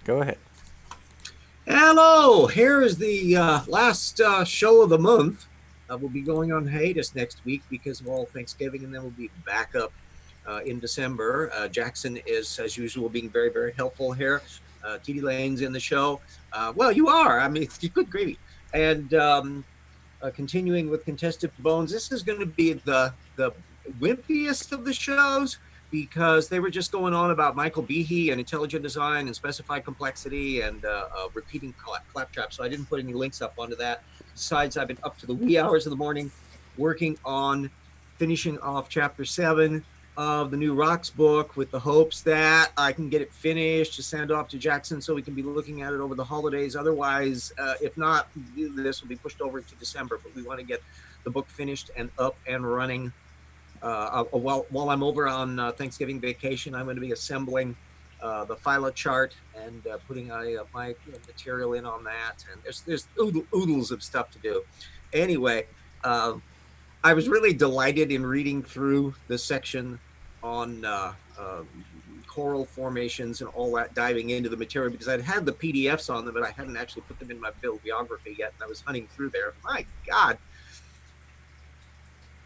Go ahead. Hello, here is the last show of the month. We'll be going on hiatus next week because of all Thanksgiving, and then we'll be back up in December. Jackson is, as usual, being very, very helpful here. TD Lane's in the show. Well, you are. I mean, good gravy. And continuing with Contested Bones, this is going to be the wimpiest of the shows because they were just going on about Michael Behe and intelligent design and specified complexity and repeating claptrap. So I didn't put any links up onto that. Besides, I've been up to the wee hours of the morning working on finishing off chapter 7 of the new Rocks book with the hopes that I can get it finished to send off to Jackson so we can be looking at it over the holidays. Otherwise, if not, this will be pushed over to December, but we want to get the book finished and up and running. While I'm over on Thanksgiving vacation, I'm going to be assembling the phyla chart and putting my material in on that. And there's oodles of stuff to do. Anyway, I was really delighted in reading through the section on coral formations and all that, diving into the material, because I'd had the PDFs on them, but I hadn't actually put them in my bibliography yet. And I was hunting through there. My God.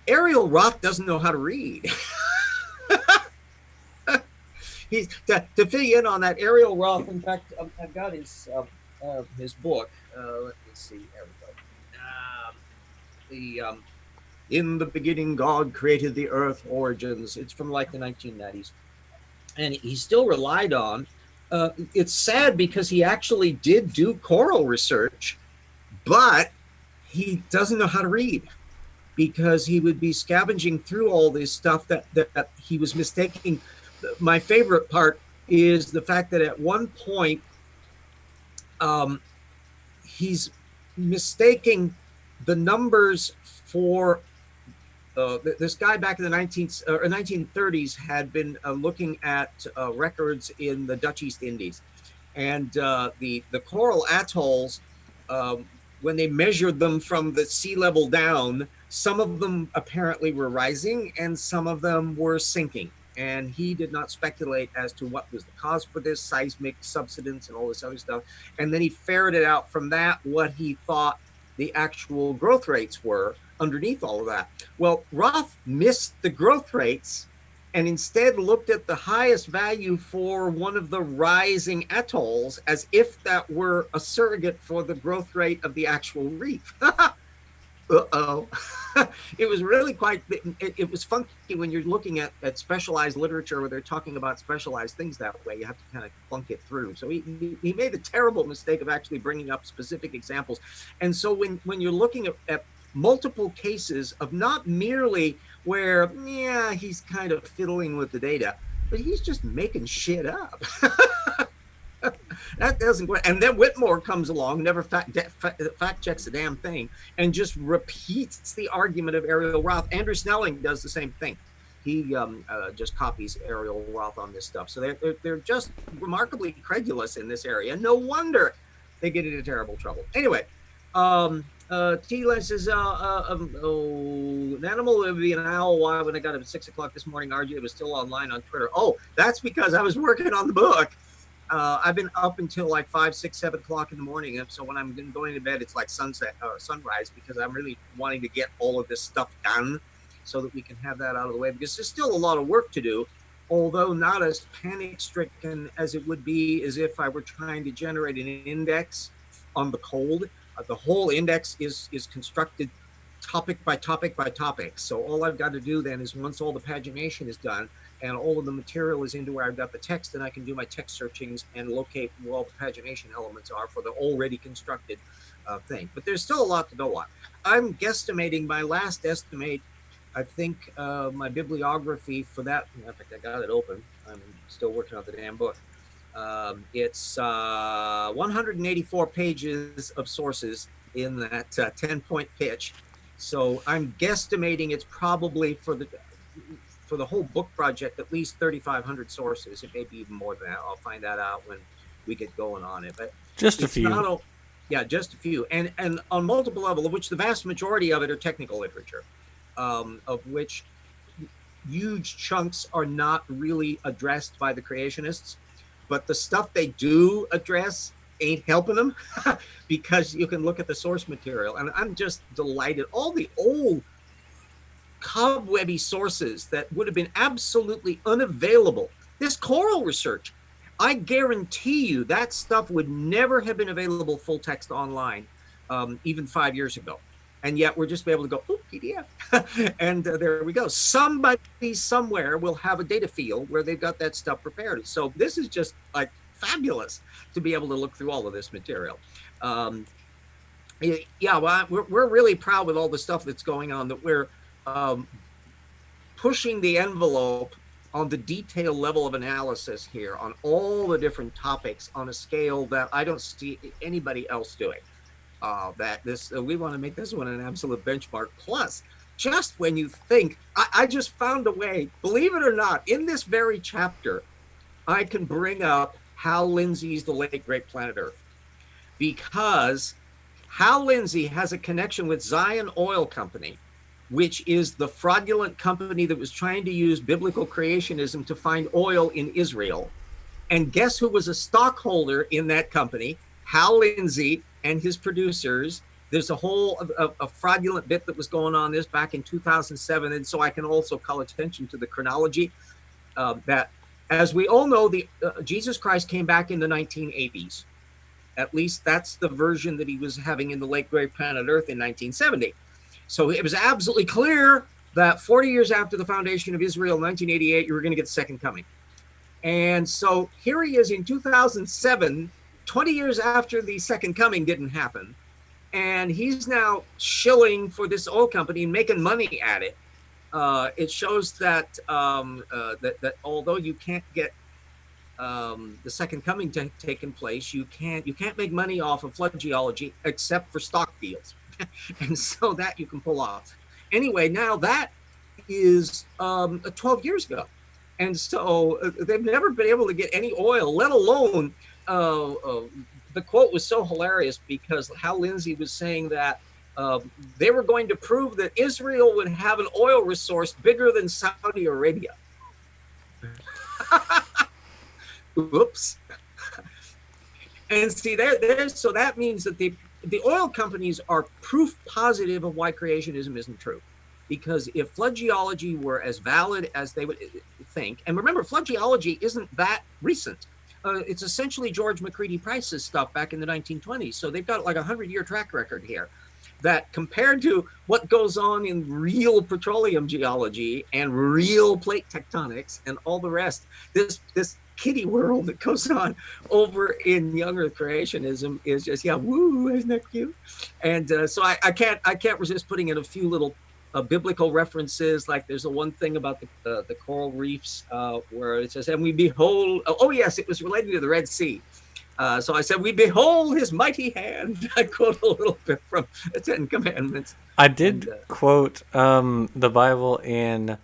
Ariel Roth doesn't know how to read. He's to fill you in on that. Ariel Roth, in fact, I've got his book. Let me see. There we go. In the beginning, God created the earth origins. It's from like the 1990s. And he still relied on. It's sad because he actually did do coral research, but he doesn't know how to read, because he would be scavenging through all this stuff that he was mistaking. My favorite part is the fact that at one point he's mistaking the numbers for this guy back in the 1930s had been looking at records in the Dutch East Indies, and the coral atolls, when they measured them from the sea level down, some of them apparently were rising and some of them were sinking. And he did not speculate as to what was the cause for this seismic subsidence and all this other stuff. And then he ferreted out from that what he thought the actual growth rates were underneath all of that. Well, Roth missed the growth rates and instead looked at the highest value for one of the rising atolls as if that were a surrogate for the growth rate of the actual reef. Uh-oh. It was really quite, it was funky when you're looking at specialized literature where they're talking about specialized things that way. You have to kind of plunk it through. So he made the terrible mistake of actually bringing up specific examples. And so when you're looking at multiple cases of not merely where, yeah, he's kind of fiddling with the data, but he's just making shit up. That doesn't work. And then Whitmore comes along, never fact checks a damn thing, and just repeats the argument of Ariel Roth. Andrew Snelling does the same thing. He just copies Ariel Roth on this stuff. So they're just remarkably credulous in this area. No wonder they get into terrible trouble. Anyway, T-Len says, an animal would be an owl. Why, when I got up at 6 o'clock this morning, RJ was still online on Twitter. Oh, that's because I was working on the book. I've been up until like 5, 6, 7 o'clock in the morning. And so when I'm going to bed, it's like sunset or sunrise, because I'm really wanting to get all of this stuff done so that we can have that out of the way, because there's still a lot of work to do, although not as panic-stricken as it would be as if I were trying to generate an index on the cold. The whole index is constructed topic by topic by topic. So all I've got to do then is, once all the pagination is done and all of the material is into where I've got the text, and I can do my text searchings and locate where all the pagination elements are for the already constructed thing. But there's still a lot to go on. I'm guesstimating, my last estimate, I think my bibliography for that, in fact, I got it open. I'm still working on the damn book. It's 184 pages of sources in that 10-point pitch. So I'm guesstimating it's probably for the whole book project at least 3,500 sources. It may be even more than that. I'll find that out when we get going on it. But just a few. Yeah, just a few, and on multiple levels, of which the vast majority of it are technical literature, of which huge chunks are not really addressed by the creationists. but the stuff they do address ain't helping them because you can look at the source material. And I'm just delighted. All the old cobwebby sources that would have been absolutely unavailable. This coral research, I guarantee you that stuff would never have been available full text online, even 5 years ago. And yet we're just able to go, oh, PDF. And there we go. Somebody somewhere will have a data field where they've got that stuff prepared. So this is just like fabulous to be able to look through all of this material. Yeah, well, we're really proud with all the stuff that's going on, that we're pushing the envelope on the detail level of analysis here on all the different topics on a scale that I don't see anybody else doing. We want to make this one an absolute benchmark. Plus, just when you think, I just found a way, believe it or not, in this very chapter, I can bring up Hal Lindsey's The Late Great Planet Earth, because Hal Lindsey has a connection with Zion Oil Company, which is the fraudulent company that was trying to use biblical creationism to find oil in Israel. And guess who was a stockholder in that company? Hal Lindsey and his producers. There's a whole a fraudulent bit that was going on this back in 2007. And so I can also call attention to the chronology that, as we all know, Jesus Christ came back in the 1980s. At least that's the version that he was having in The Late Great Planet Earth in 1970. So it was absolutely clear that 40 years after the foundation of Israel in 1988, you were going to get the second coming. And so here he is in 2007, 20 years after the second coming didn't happen. And he's now shilling for this oil company and making money at it. It shows that that although you can't get the second coming taking place, you can't make money off of flood geology except for stock deals. And so that you can pull off. Anyway, now that is 12 years ago. And so they've never been able to get any oil, let alone, the quote was so hilarious because Hal Lindsey was saying that they were going to prove that Israel would have an oil resource bigger than Saudi Arabia. Oops. And see, so that means that the oil companies are proof positive of why creationism isn't true. Because if flood geology were as valid as they would think, and remember, flood geology isn't that recent. It's essentially George McCready Price's stuff back in the 1920s. So they've got like a 100-year track record here that, compared to what goes on in real petroleum geology and real plate tectonics and all the rest, this kiddie world that goes on over in young earth creationism is just, yeah, woo, isn't that cute? And so I can't resist putting in a few little biblical references. Like there's a one thing about the coral reefs where it says, and we behold, oh yes, it was related to the Red Sea. So I said, we behold his mighty hand. I quote a little bit from the Ten Commandments. I did quote the Bible in,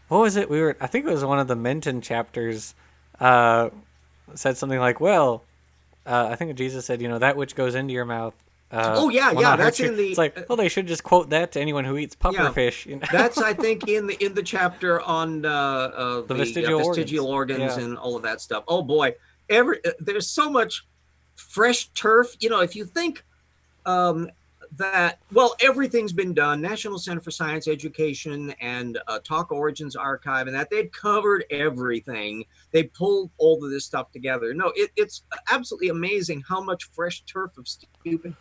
what was it? I think it was one of the Menton chapters, said something like, well, I think Jesus said, that which goes into your mouth. That's in the. It's like, well, they should just quote that to anyone who eats pufferfish. That's, I think, in the chapter on the vestigial organs and all of that stuff. Oh boy, there's so much fresh turf. If you think that, well, everything's been done. National Center for Science Education and Talk Origins Archive, and that they've covered everything. They pulled all of this stuff together. No, it's absolutely amazing how much fresh turf of stupid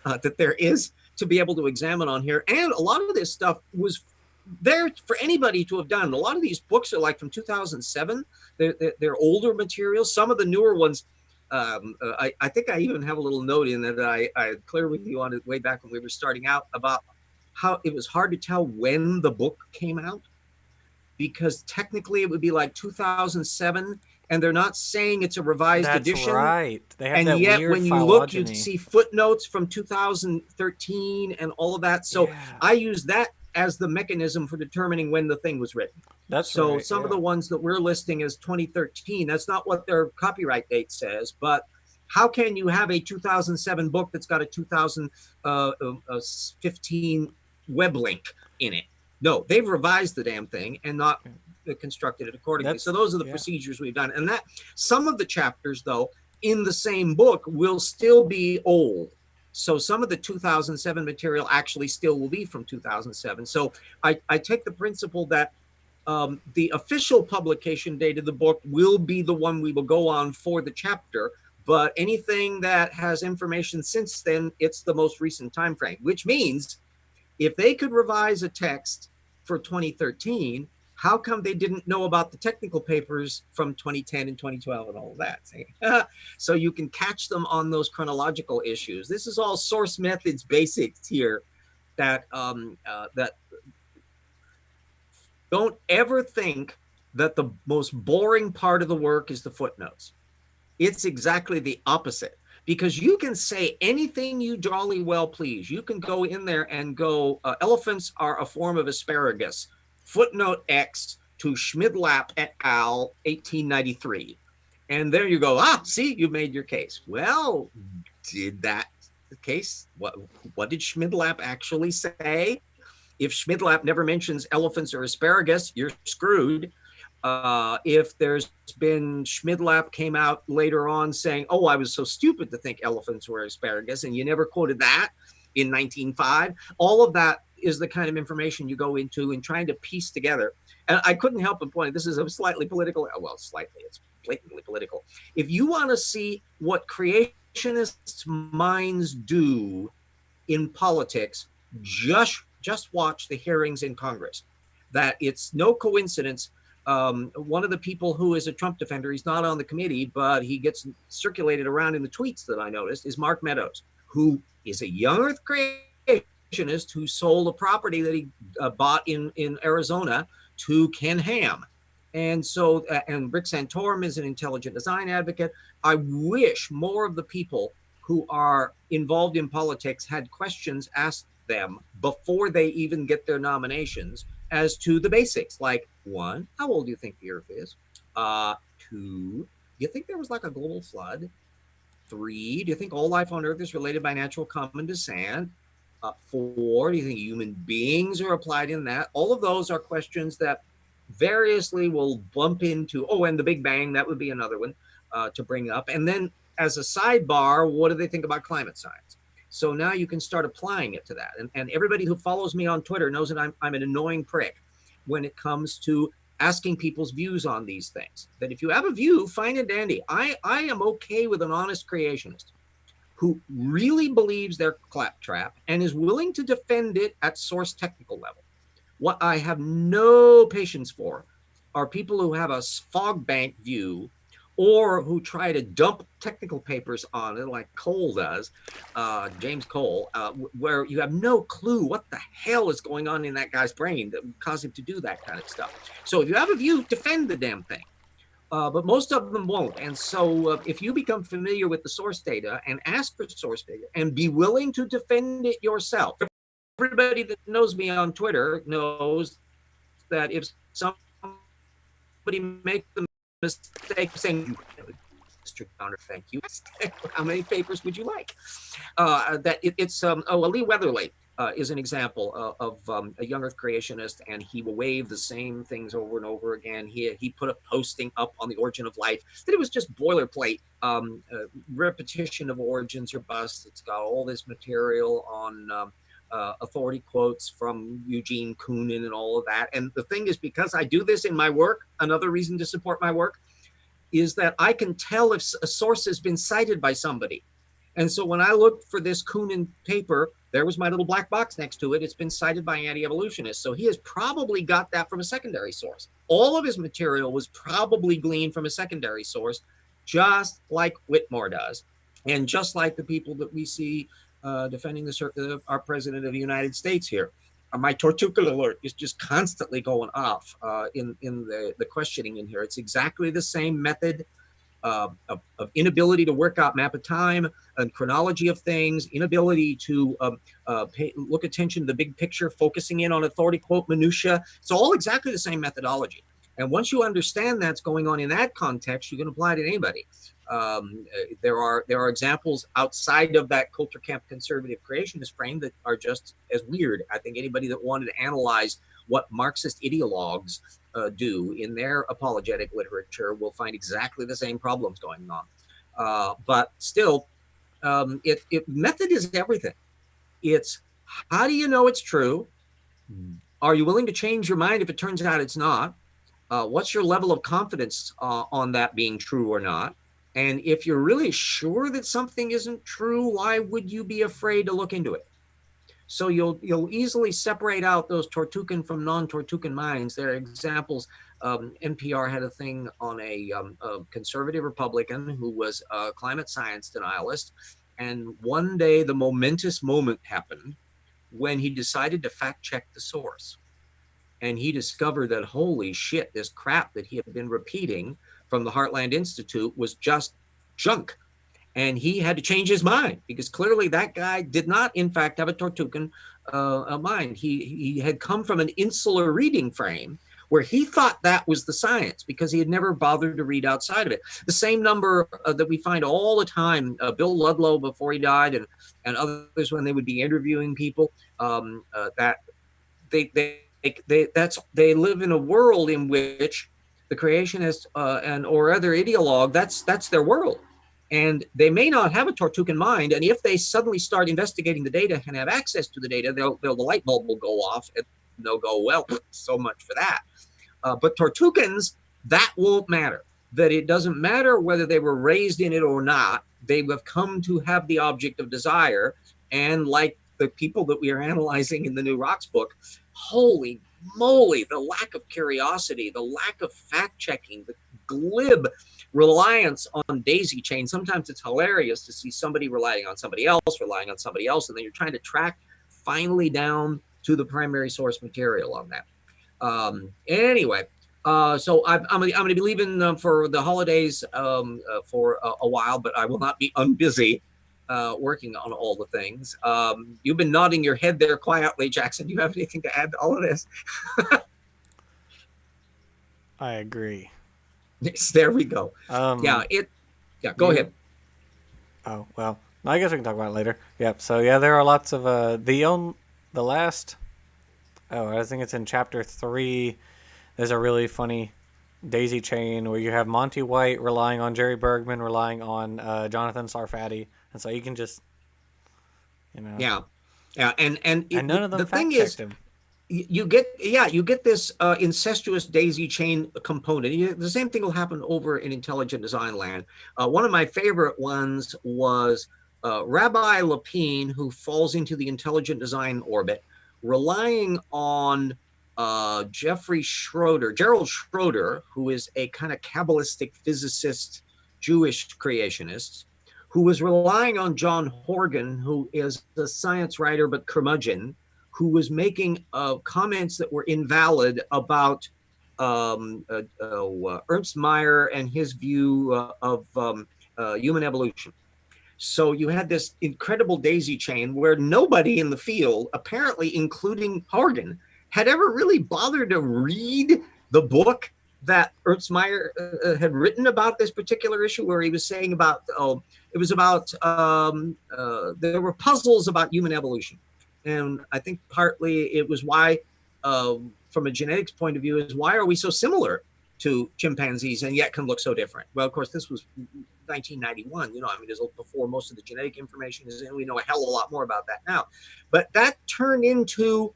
that there is to be able to examine on here. And a lot of this stuff was there for anybody to have done. A lot of these books are like from 2007. They're older materials. Some of the newer ones, I think I even have a little note in there that I cleared with you on it way back when we were starting out about how it was hard to tell when the book came out, because technically it would be like 2007, and they're not saying it's a revised edition. That's right. They have and that yet weird when you phylogeny. look, you'd see footnotes from 2013 and all of that. So I use that as the mechanism for determining when the thing was written. So some of the ones that we're listing as 2013, that's not what their copyright date says, but how can you have a 2007 book that's got a 2015 web link in it? No, they've revised the damn thing and not constructed it accordingly. So That's those are the yeah. procedures we've done. And that some of the chapters, though, in the same book will still be old. So some of the 2007 material actually still will be from 2007. So I take the principle that the official publication date of the book will be the one we will go on for the chapter, but anything that has information since then, it's the most recent time frame, which means if they could revise a text for 2013, how come they didn't know about the technical papers from 2010 and 2012 and all of that? So you can catch them on those chronological issues. This is all source methods basics here that that don't ever think that the most boring part of the work is the footnotes. It's exactly the opposite, because you can say anything you jolly well please. You can go in there and go, elephants are a form of asparagus, footnote X to Schmidlap et al. 1893. And there you go. See, you made your case. Well, did that case, what did Schmidlap actually say? If Schmidlap never mentions elephants or asparagus, you're screwed. If there's been Schmidlap came out later on saying, oh, I was so stupid to think elephants were asparagus, and you never quoted that in 1905, all of that is the kind of information you go into in trying to piece together. And I couldn't help but point, this is a slightly political, well, slightly, it's blatantly political. If you want to see what creationists' minds do in politics, just watch the hearings in Congress. That it's no coincidence. One of the people who is a Trump defender, he's not on the committee, but he gets circulated around in the tweets that I noticed, is Mark Meadows, who is a young earth creationist who sold a property that he bought in Arizona to Ken Ham. And so, and Rick Santorum is an intelligent design advocate. I wish more of the people who are involved in politics had questions asked them before they even get their nominations as to the basics, like, one, how old do you think the earth is? Two, do you think there was like a global flood? Three, do you think all life on earth is related by natural common descent? Four, do you think human beings are applied in that? All of those are questions that variously will bump into, and the Big Bang, that would be another one to bring up. And then as a sidebar, what do they think about climate science? So now you can start applying it to that. And everybody who follows me on Twitter knows that I'm an annoying prick when it comes to asking people's views on these things. That if you have a view, fine and dandy. I am okay with an honest creationist who really believes they're claptrap and is willing to defend it at source technical level. What I have no patience for are people who have a fog bank view or who try to dump technical papers on it like Cole does, James Cole, where you have no clue what the hell is going on in that guy's brain that would cause him to do that kind of stuff. So if you have a view, defend the damn thing. But most of them won't. And so if you become familiar with the source data and ask for source data and be willing to defend it yourself, everybody that knows me on Twitter knows that if somebody makes the mistake saying, Mr. Downer, thank you, how many papers would you like? Lee Weatherly is an example of a young earth creationist, and he will wave the same things over and over again. He put a posting up on the origin of life that it was just boilerplate repetition of origins or bust. It's got all this material on authority quotes from Eugene Koonin and all of that. And the thing is, because I do this in my work, another reason to support my work is that I can tell if a source has been cited by somebody. And so when I looked for this Koonin paper, there was my little black box next to it. It's been cited by anti-evolutionists. So he has probably got that from a secondary source. All of his material was probably gleaned from a secondary source, just like Whitmore does. And just like the people that we see defending our president of the United States here. My Tortugal alert is just constantly going off in the questioning in here. It's exactly the same method of inability to work out map of time and chronology of things, inability to look attention to the big picture, focusing in on authority quote minutia. It's all exactly the same methodology. And once you understand that's going on in that context, you can apply it to anybody. There are examples outside of that culture camp conservative creationist frame that are just as weird. I think anybody that wanted to analyze what Marxist ideologues do in their apologetic literature will find exactly the same problems going on. But still, method is everything. It's how do you know it's true? Are you willing to change your mind if it turns out it's not? What's your level of confidence on that being true or not? And if you're really sure that something isn't true, why would you be afraid to look into it? So you'll easily separate out those Tortucan from non-Tortucan minds. There are examples. NPR had a thing on a conservative Republican who was a climate science denialist. And one day the momentous moment happened when he decided to fact check the source. And he discovered that, holy shit, this crap that he had been repeating from the Heartland Institute was just junk. And he had to change his mind because clearly that guy did not, in fact, have a Tortucan mind. He had come from an insular reading frame where he thought that was the science because he had never bothered to read outside of it. The same number that we find all the time, Bill Ludlow before he died, and others when they would be interviewing people, that they live in a world in which the creationist and or other ideologue, that's their world. And they may not have a Tortucan mind. And if they suddenly start investigating the data and have access to the data, the light bulb will go off and they'll go, well, so much for that. But Tortucans, that won't matter. That it doesn't matter whether they were raised in it or not. They have come to have the object of desire. And like the people that we are analyzing in the New Rocks book, holy moly, the lack of curiosity, the lack of fact checking, the glib reliance on daisy chain. Sometimes it's hilarious to see somebody relying on somebody else, and then you're trying to track finally down to the primary source material on that. Anyway, so I'm going to be leaving for the holidays for a while, but I will not be unbusy working on all the things. You've been nodding your head there quietly, Jackson. Do you have anything to add to all of this? I agree. Yes, there we go. Yeah, go ahead. Oh, well, I guess we can talk about it later. Yep. So yeah, there are lots of the last. Oh, I think it's in chapter 3. There's a really funny daisy chain where you have Monty White relying on Jerry Bergman, relying on Jonathan Sarfati, and so you can just, Yeah, and none of them the thing fact is, checked him. you get this incestuous daisy chain component. The same thing will happen over in intelligent design land. One of my favorite ones was Rabbi Lapine, who falls into the intelligent design orbit, relying on Gerald Schroeder, who is a kind of Kabbalistic physicist, Jewish creationist, who was relying on John Horgan, who is a science writer but curmudgeon, who was making comments that were invalid about Ernst Mayr and his view of human evolution. So you had this incredible daisy chain where nobody in the field, apparently including Horgan, had ever really bothered to read the book that Ernst Mayr had written about this particular issue, where he was saying about, there were puzzles about human evolution. And I think partly it was why, from a genetics point of view, is why are we so similar to chimpanzees and yet can look so different? Well, of course, this was 1991. This was before most of the genetic information is in. We know a hell of a lot more about that now. But that turned into,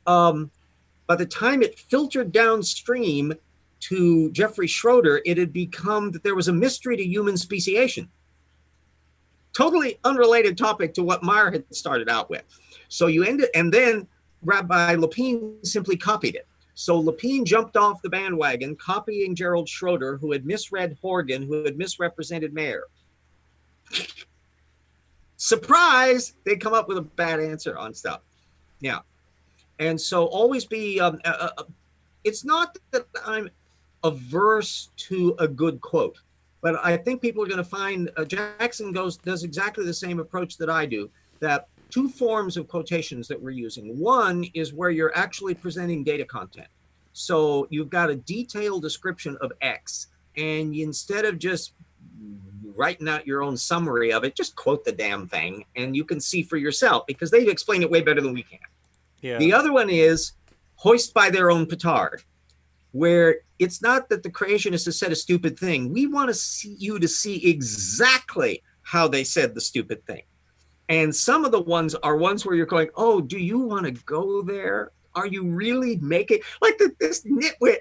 by the time it filtered downstream to Jeffrey Schroeder, it had become that there was a mystery to human speciation. Totally unrelated topic to what Mayr had started out with. So and then Rabbi Lapine simply copied it. So Lapine jumped off the bandwagon, copying Gerald Schroeder, who had misread Horgan, who had misrepresented Mayr. Surprise! They come up with a bad answer on stuff. Yeah. And so always be, it's not that I'm averse to a good quote, but I think people are going to find Jackson does exactly the same approach that I do, that two forms of quotations that we're using. One is where you're actually presenting data content. So you've got a detailed description of X, and instead of just writing out your own summary of it, just quote the damn thing, and you can see for yourself, because they explain it way better than we can. Yeah. The other one is hoist by their own petard. where it's not that the creationists have said a stupid thing. We want to see you to see exactly how they said the stupid thing. And some of the ones are ones where you're going, oh, do you want to go there? Are you really making like this nitwit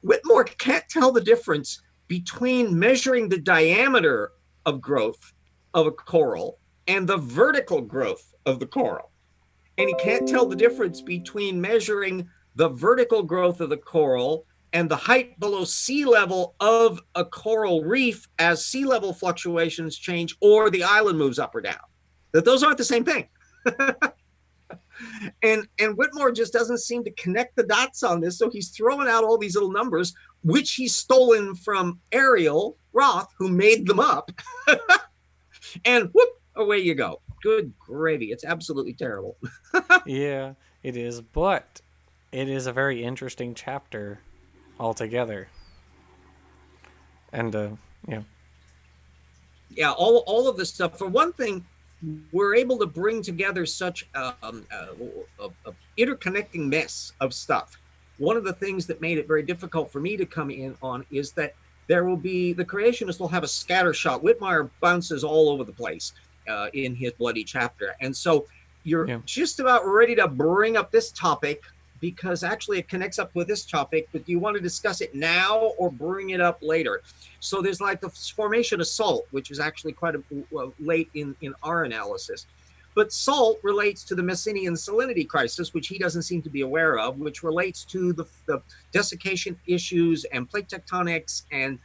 Whitmore can't tell the difference between measuring the diameter of growth of a coral and the vertical growth of the coral. And he can't tell the difference between measuring the vertical growth of the coral and the height below sea level of a coral reef as sea level fluctuations change or the island moves up or down. That those aren't the same thing. And Whitmore just doesn't seem to connect the dots on this, so he's throwing out all these little numbers, which he's stolen from Ariel Roth, who made them up, and whoop, away you go. Good gravy! It's absolutely terrible. Yeah, it is, but it is a very interesting chapter altogether. And yeah, Yeah, all of this stuff. For one thing, we're able to bring together such a interconnecting mess of stuff. One of the things that made it very difficult for me to come in on is that there will be the creationist will have a scatter shot. Whitmire bounces all over the place in his bloody chapter, and so you're just about ready to bring up this topic because actually it connects up with this topic, but do you want to discuss it now or bring it up later? So there's like the formation of salt, which is actually quite late in our analysis. But salt relates to the Messinian salinity crisis, which he doesn't seem to be aware of, which relates to the desiccation issues and plate tectonics and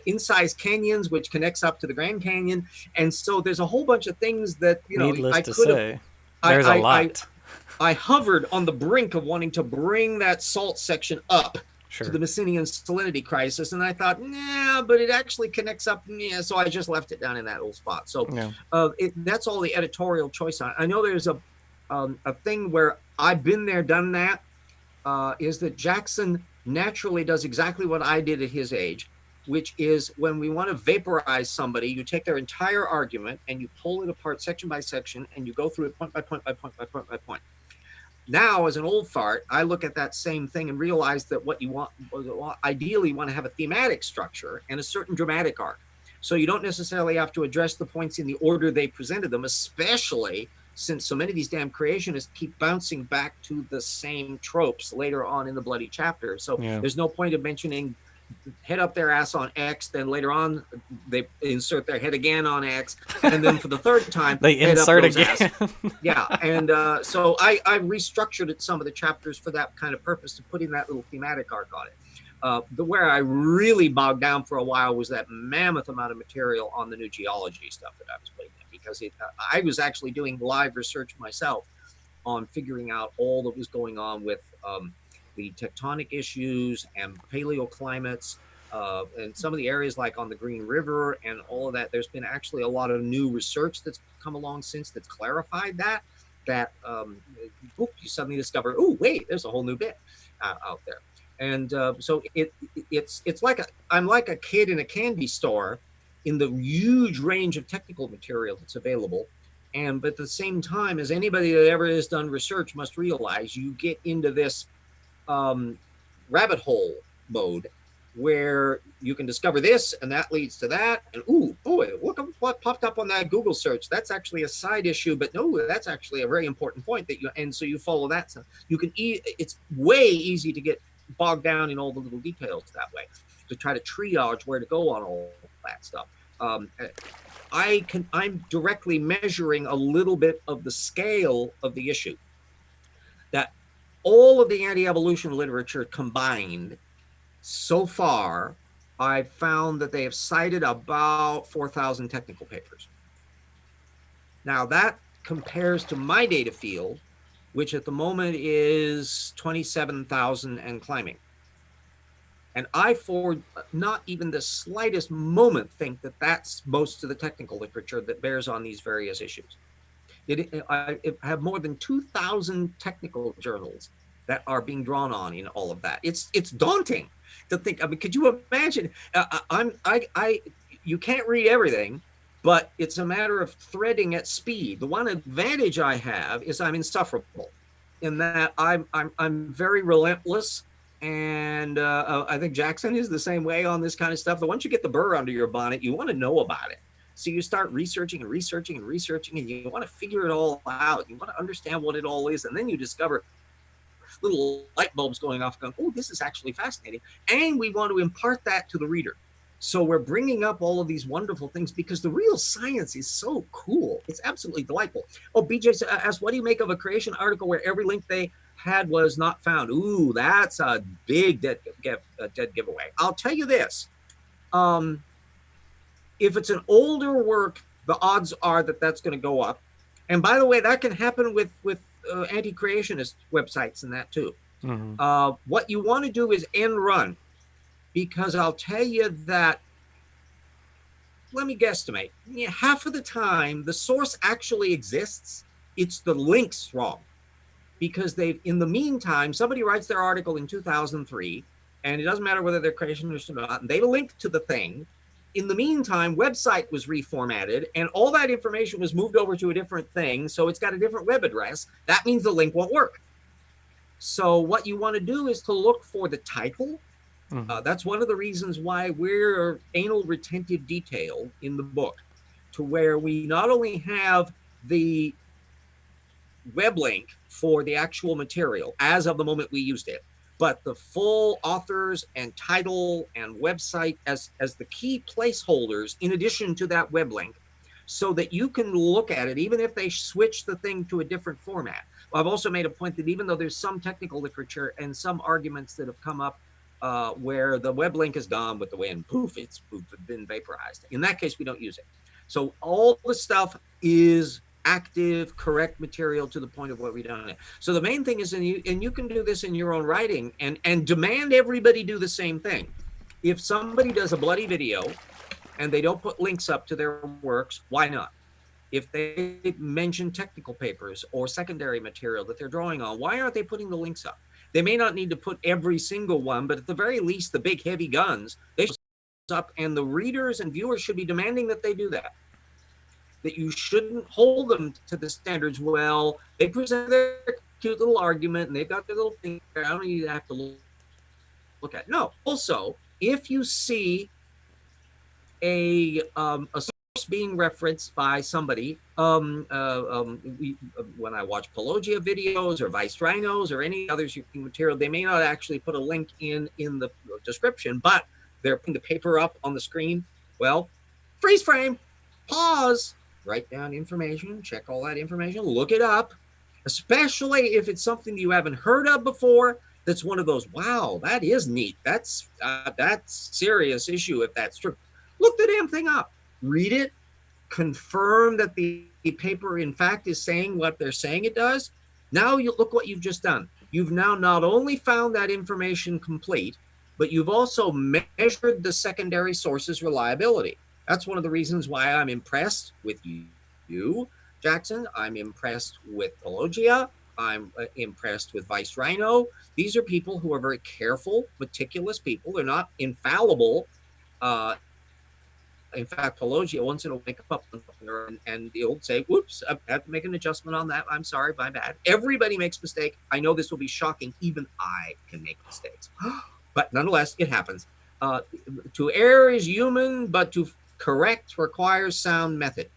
incised canyons, which connects up to the Grand Canyon. And so there's a whole bunch of things that, you know, needless to say, there's a lot. I hovered on the brink of wanting to bring that salt section up to the Messinian salinity crisis, and I thought, nah, but it actually connects up, yeah, so I just left it down in that little spot. So that's all the editorial choice. I know there's a thing where I've been there, done that, is that Jackson naturally does exactly what I did at his age, which is when we want to vaporize somebody, you take their entire argument and you pull it apart section by section, and you go through it point by point by point by point by point. Now, as an old fart, I look at that same thing and realize that what you want, ideally, you want to have a thematic structure and a certain dramatic arc. So you don't necessarily have to address the points in the order they presented them, especially since so many of these damn creationists keep bouncing back to the same tropes later on in the bloody chapter. So there's no point of mentioning head up their ass on X, then later on they insert their head again on X, and then for the third time they insert again. Yeah, and so I restructured it, some of the chapters for that kind of purpose, to put in that little thematic arc on it. Where I really bogged down for a while was that mammoth amount of material on the new geology stuff that I was putting in, because I was actually doing live research myself on figuring out all that was going on with the tectonic issues and paleoclimates, and some of the areas like on the Green River and all of that. There's been actually a lot of new research that's come along since that's clarified that you suddenly discover, oh wait, there's a whole new bit out there. And so it's like I'm like a kid in a candy store in the huge range of technical material that's available. And but at the same time, as anybody that ever has done research must realize, you get into this rabbit hole mode where you can discover this and that leads to that, and ooh boy, look at what popped up on that Google search. That's actually a side issue, but no, that's actually a very important point that you, and so you follow that. So you can it's way easy to get bogged down in all the little details that way, to try to triage where to go on all that stuff. I'm directly measuring a little bit of the scale of the issue. That all of the anti-evolution literature combined so far, I've found that they have cited about 4,000 technical papers. Now that compares to my data field, which at the moment is 27,000 and climbing. And I, for not even the slightest moment, think that that's most of the technical literature that bears on these various issues. I have more than 2,000 technical journals that are being drawn on in all of that. It's daunting to think. I mean, could you imagine? You can't read everything, but it's a matter of threading at speed. The one advantage I have is I'm insufferable, in that I'm very relentless And I think Jackson is the same way on this kind of stuff. But once you get the burr under your bonnet, you want to know about it. So you start researching and researching and researching, and you want to figure it all out. You want to understand what it all is, and then you discover little light bulbs going off, going, "Oh, this is actually fascinating," and we want to impart that to the reader. So we're bringing up all of these wonderful things because the real science is so cool. It's absolutely delightful. Oh, BJ asked, "What do you make of a creation article where every link they had was not found?" Ooh, that's a big dead giveaway. I'll tell you this: um, if it's an older work, the odds are that that's going to go up. And by the way, that can happen with anti-creationist websites and that too. Mm-hmm. What you want to do is end run, because I'll tell you that, let me guesstimate, half of the time the source actually exists. It's the links wrong, because they've, in the meantime, somebody writes their article in 2003, and it doesn't matter whether they're creationists or not, and they link to the thing. In the meantime, website was reformatted, and all that information was moved over to a different thing, so it's got a different web address. That means the link won't work. So what you want to do is to look for the title. Mm-hmm. That's one of the reasons why we're anal retentive detail in the book, to where we not only have the web link for the actual material as of the moment we used it, but the full authors and title and website as the key placeholders in addition to that web link, so that you can look at it even if they switch the thing to a different format. I've also made a point that even though there's some technical literature and some arguments that have come up where the web link is gone with the wind, poof, it's been vaporized. In that case, we don't use it. So all the stuff is active, correct material to the point of what we done. So the main thing is, and you can do this in your own writing, and demand everybody do the same thing. If somebody does a bloody video and they don't put links up to their works, why not? If they mention technical papers or secondary material that they're drawing on, why aren't they putting the links up? They may not need to put every single one, but at the very least, the big heavy guns, they should up, and the readers and viewers should be demanding that they do that. That you shouldn't hold them to the standards. Well, they present their cute little argument and they've got their little thing. I don't even have to look at it. No. Also, if you see a source being referenced by somebody, when I watch Pelagia videos or Vice Rhinos or any other material, they may not actually put a link in the description, but they're putting the paper up on the screen. Well, freeze frame, pause, write down information, check all that information, look it up, especially if it's something you haven't heard of before. That's one of those, wow, that is neat. That's serious issue if that's true. Look the damn thing up, read it, confirm that the paper in fact is saying what they're saying it does. Now you look what you've just done. You've now not only found that information complete, but you've also measured the secondary source's reliability. That's one of the reasons why I'm impressed with you, Jackson. I'm impressed with Pelagia. I'm impressed with Vice Rhino. These are people who are very careful, meticulous people. They're not infallible. In fact, Pelagia once in a while make up and he'll say, "Whoops, I have to make an adjustment on that. I'm sorry, my bad." Everybody makes mistakes. I know this will be shocking. Even I can make mistakes, but nonetheless, it happens. To err is human, but to correct requires sound method,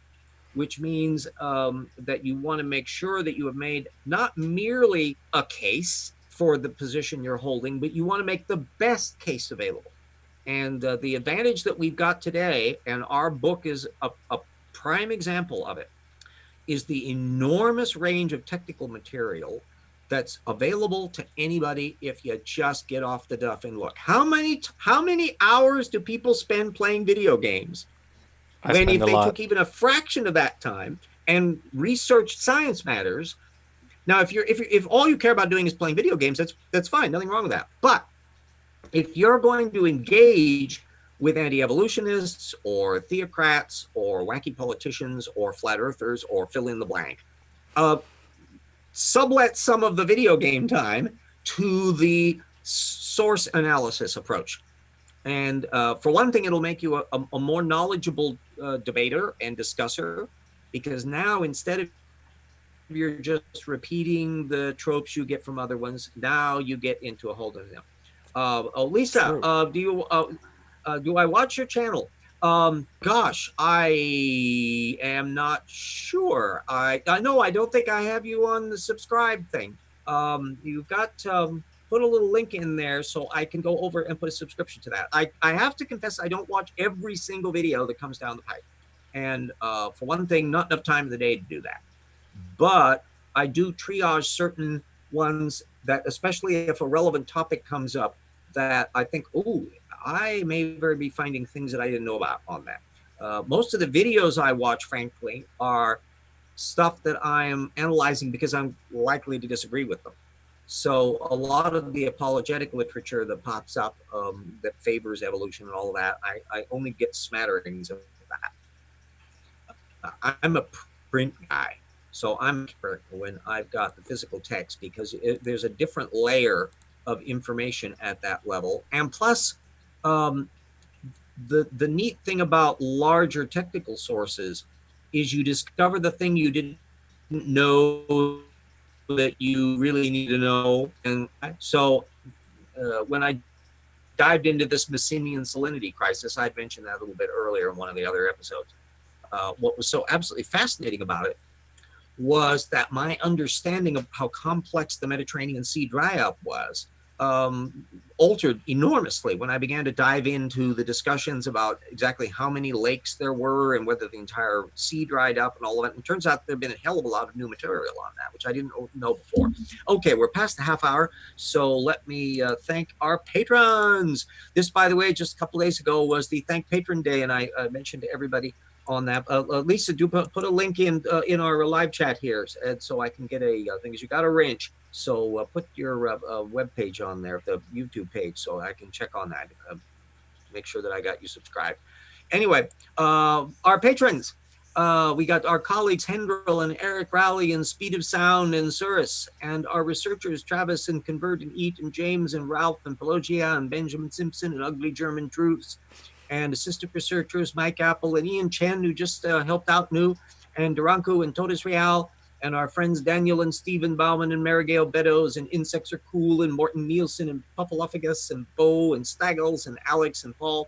which means that you want to make sure that you have made not merely a case for the position you're holding, but you want to make the best case available. And the advantage that we've got today, and our book is a prime example of it, is the enormous range of technical material that's available to anybody if you just get off the duff and look. How many hours do people spend playing video games? I When spend if a they lot. took even a fraction of that time and researched science matters. Now, if all you care about doing is playing video games, that's fine, nothing wrong with that. But if you're going to engage with anti-evolutionists or theocrats or wacky politicians or flat earthers or fill in the blank, sublet some of the video game time to the source analysis approach. And for one thing, it'll make you a more knowledgeable debater and discusser, because now instead of you're just repeating the tropes you get from other ones, now you get into a whole different. Lisa, True. do I watch your channel? Gosh, I am not sure. I know I don't think I have you on the subscribe thing. You've got put a little link in there so I can go over and put a subscription to that. I have to confess I don't watch every single video that comes down the pipe, and for one thing, not enough time in the day to do that. But I do triage certain ones that, especially if a relevant topic comes up, that I think, oh, I may very be finding things that I didn't know about on that. Most of the videos I watch, frankly, are stuff that I'm analyzing because I'm likely to disagree with them. So a lot of the apologetic literature that pops up that favors evolution and all of that, I only get smatterings of that. I'm a print guy, so I'm when I've got the physical text because there's a different layer of information at that level, and plus, um, the neat thing about larger technical sources is you discover the thing you didn't know that you really need to know, and so when I dived into this Messinian salinity crisis, I'd mentioned that a little bit earlier in one of the other episodes. What was so absolutely fascinating about it was that my understanding of how complex the Mediterranean Sea dryup was altered enormously when I began to dive into the discussions about exactly how many lakes there were and whether the entire sea dried up and all of it. And it turns out there'd been a hell of a lot of new material on that, which I didn't know before. Okay, we're past the half hour, so let me thank our patrons. This, by the way, just a couple days ago was the Thank Patron Day, and I mentioned to everybody on that. Lisa, do put a link in our live chat here, and so I can get a thing. You got a wrench, so put your web page on there, the YouTube page, so I can check on that. Make sure that I got you subscribed. Anyway, our patrons. We got our colleagues Hendril and Eric Rowley and Speed of Sound and Surus, and our researchers Travis and Convert and Eat and James and Ralph and Pelogia and Benjamin Simpson and Ugly German Truths, and assistant researchers Mike Apple and Ian Chen, who just helped out new, and Duranko and Totus Real, and our friends Daniel and Stephen Bauman and Marigale Beddoes, and Insects Are Cool, and Morton Nielsen, and Puffaluffagus, and Bo, and Staggles, and Alex, and Paul.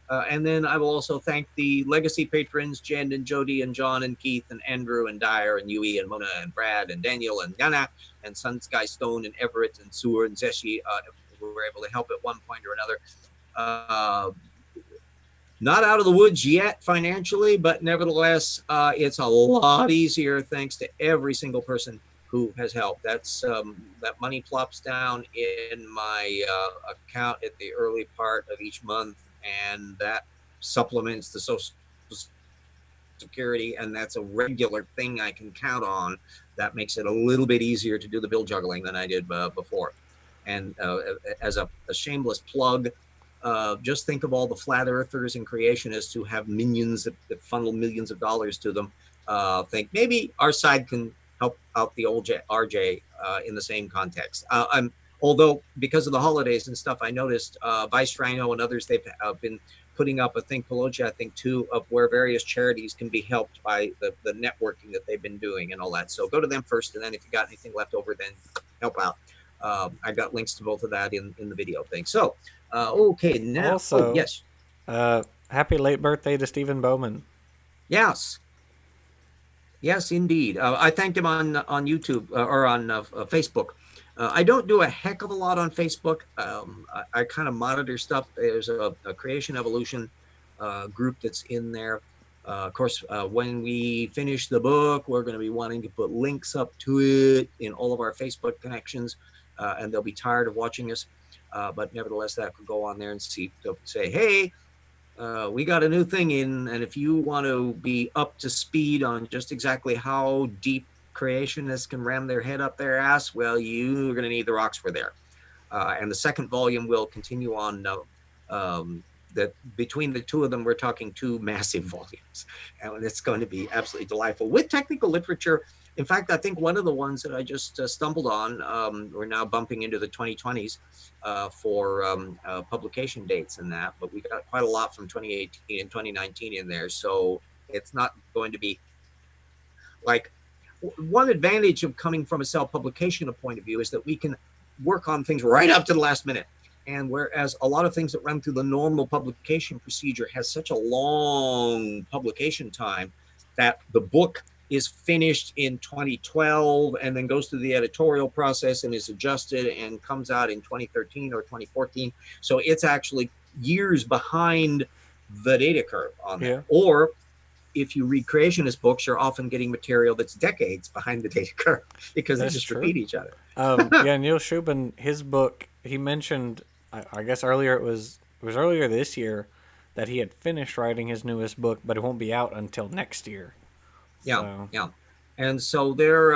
And then I will also thank the legacy patrons, Jen and Jody and John and Keith and Andrew and Dyer and Yui and Mona and Brad and Daniel and Yana and Sun Sky Stone and Everett and Sewer and Zeshi, who were able to help at one point or another. Not out of the woods yet financially, but nevertheless, it's a lot easier thanks to every single person who has helped. That money plops down in my account at the early part of each month, and that supplements the Social Security, and that's a regular thing I can count on. That makes it a little bit easier to do the bill juggling than I did before. And as a shameless plug, just think of all the flat earthers and creationists who have minions that funnel millions of dollars to them. Think maybe our side can help out the old RJ in the same context. Although because of the holidays and stuff, I noticed Vice Rhino and others, they've been putting up a thing, Pelogia, I think too, of where various charities can be helped by the networking that they've been doing and all that. So go to them first, and then if you got anything left over, then help out. I got links to both of that in the video thing. So, okay, now, oh, Also, yes, happy late birthday to Stephen Bowman. yes, yes, indeed. I thanked him on YouTube or on Facebook. I don't do a heck of a lot on Facebook. I kind of monitor stuff. There's a Creation Evolution group that's in there. Of course, when we finish the book, we're going to be wanting to put links up to it in all of our Facebook connections, and they'll be tired of watching us. But nevertheless, that could go on there and say, hey, we got a new thing in, and if you want to be up to speed on just exactly how deep creationists can ram their head up their ass, well, you're going to need the rocks for there. And the second volume will continue on. That between the two of them, we're talking two massive volumes, and it's going to be absolutely delightful with technical literature. In fact, I think one of the ones that I just stumbled on, we're now bumping into the 2020s for publication dates and that, but we got quite a lot from 2018 and 2019 in there, so it's not going to be like one advantage of coming from a self-publication point of view is that we can work on things right up to the last minute. And whereas a lot of things that run through the normal publication procedure has such a long publication time that the book is finished in 2012 and then goes through the editorial process and is adjusted and comes out in 2013 or 2014. So it's actually years behind the data curve on Yeah, there. Or if you read creationist books, you're often getting material that's decades behind the data curve because they that's just true. repeat each other. Yeah, Neil Shubin, his book, he mentioned, I guess earlier it was earlier this year that he had finished writing his newest book, but it won't be out until next year. Yeah, So yeah. And so there,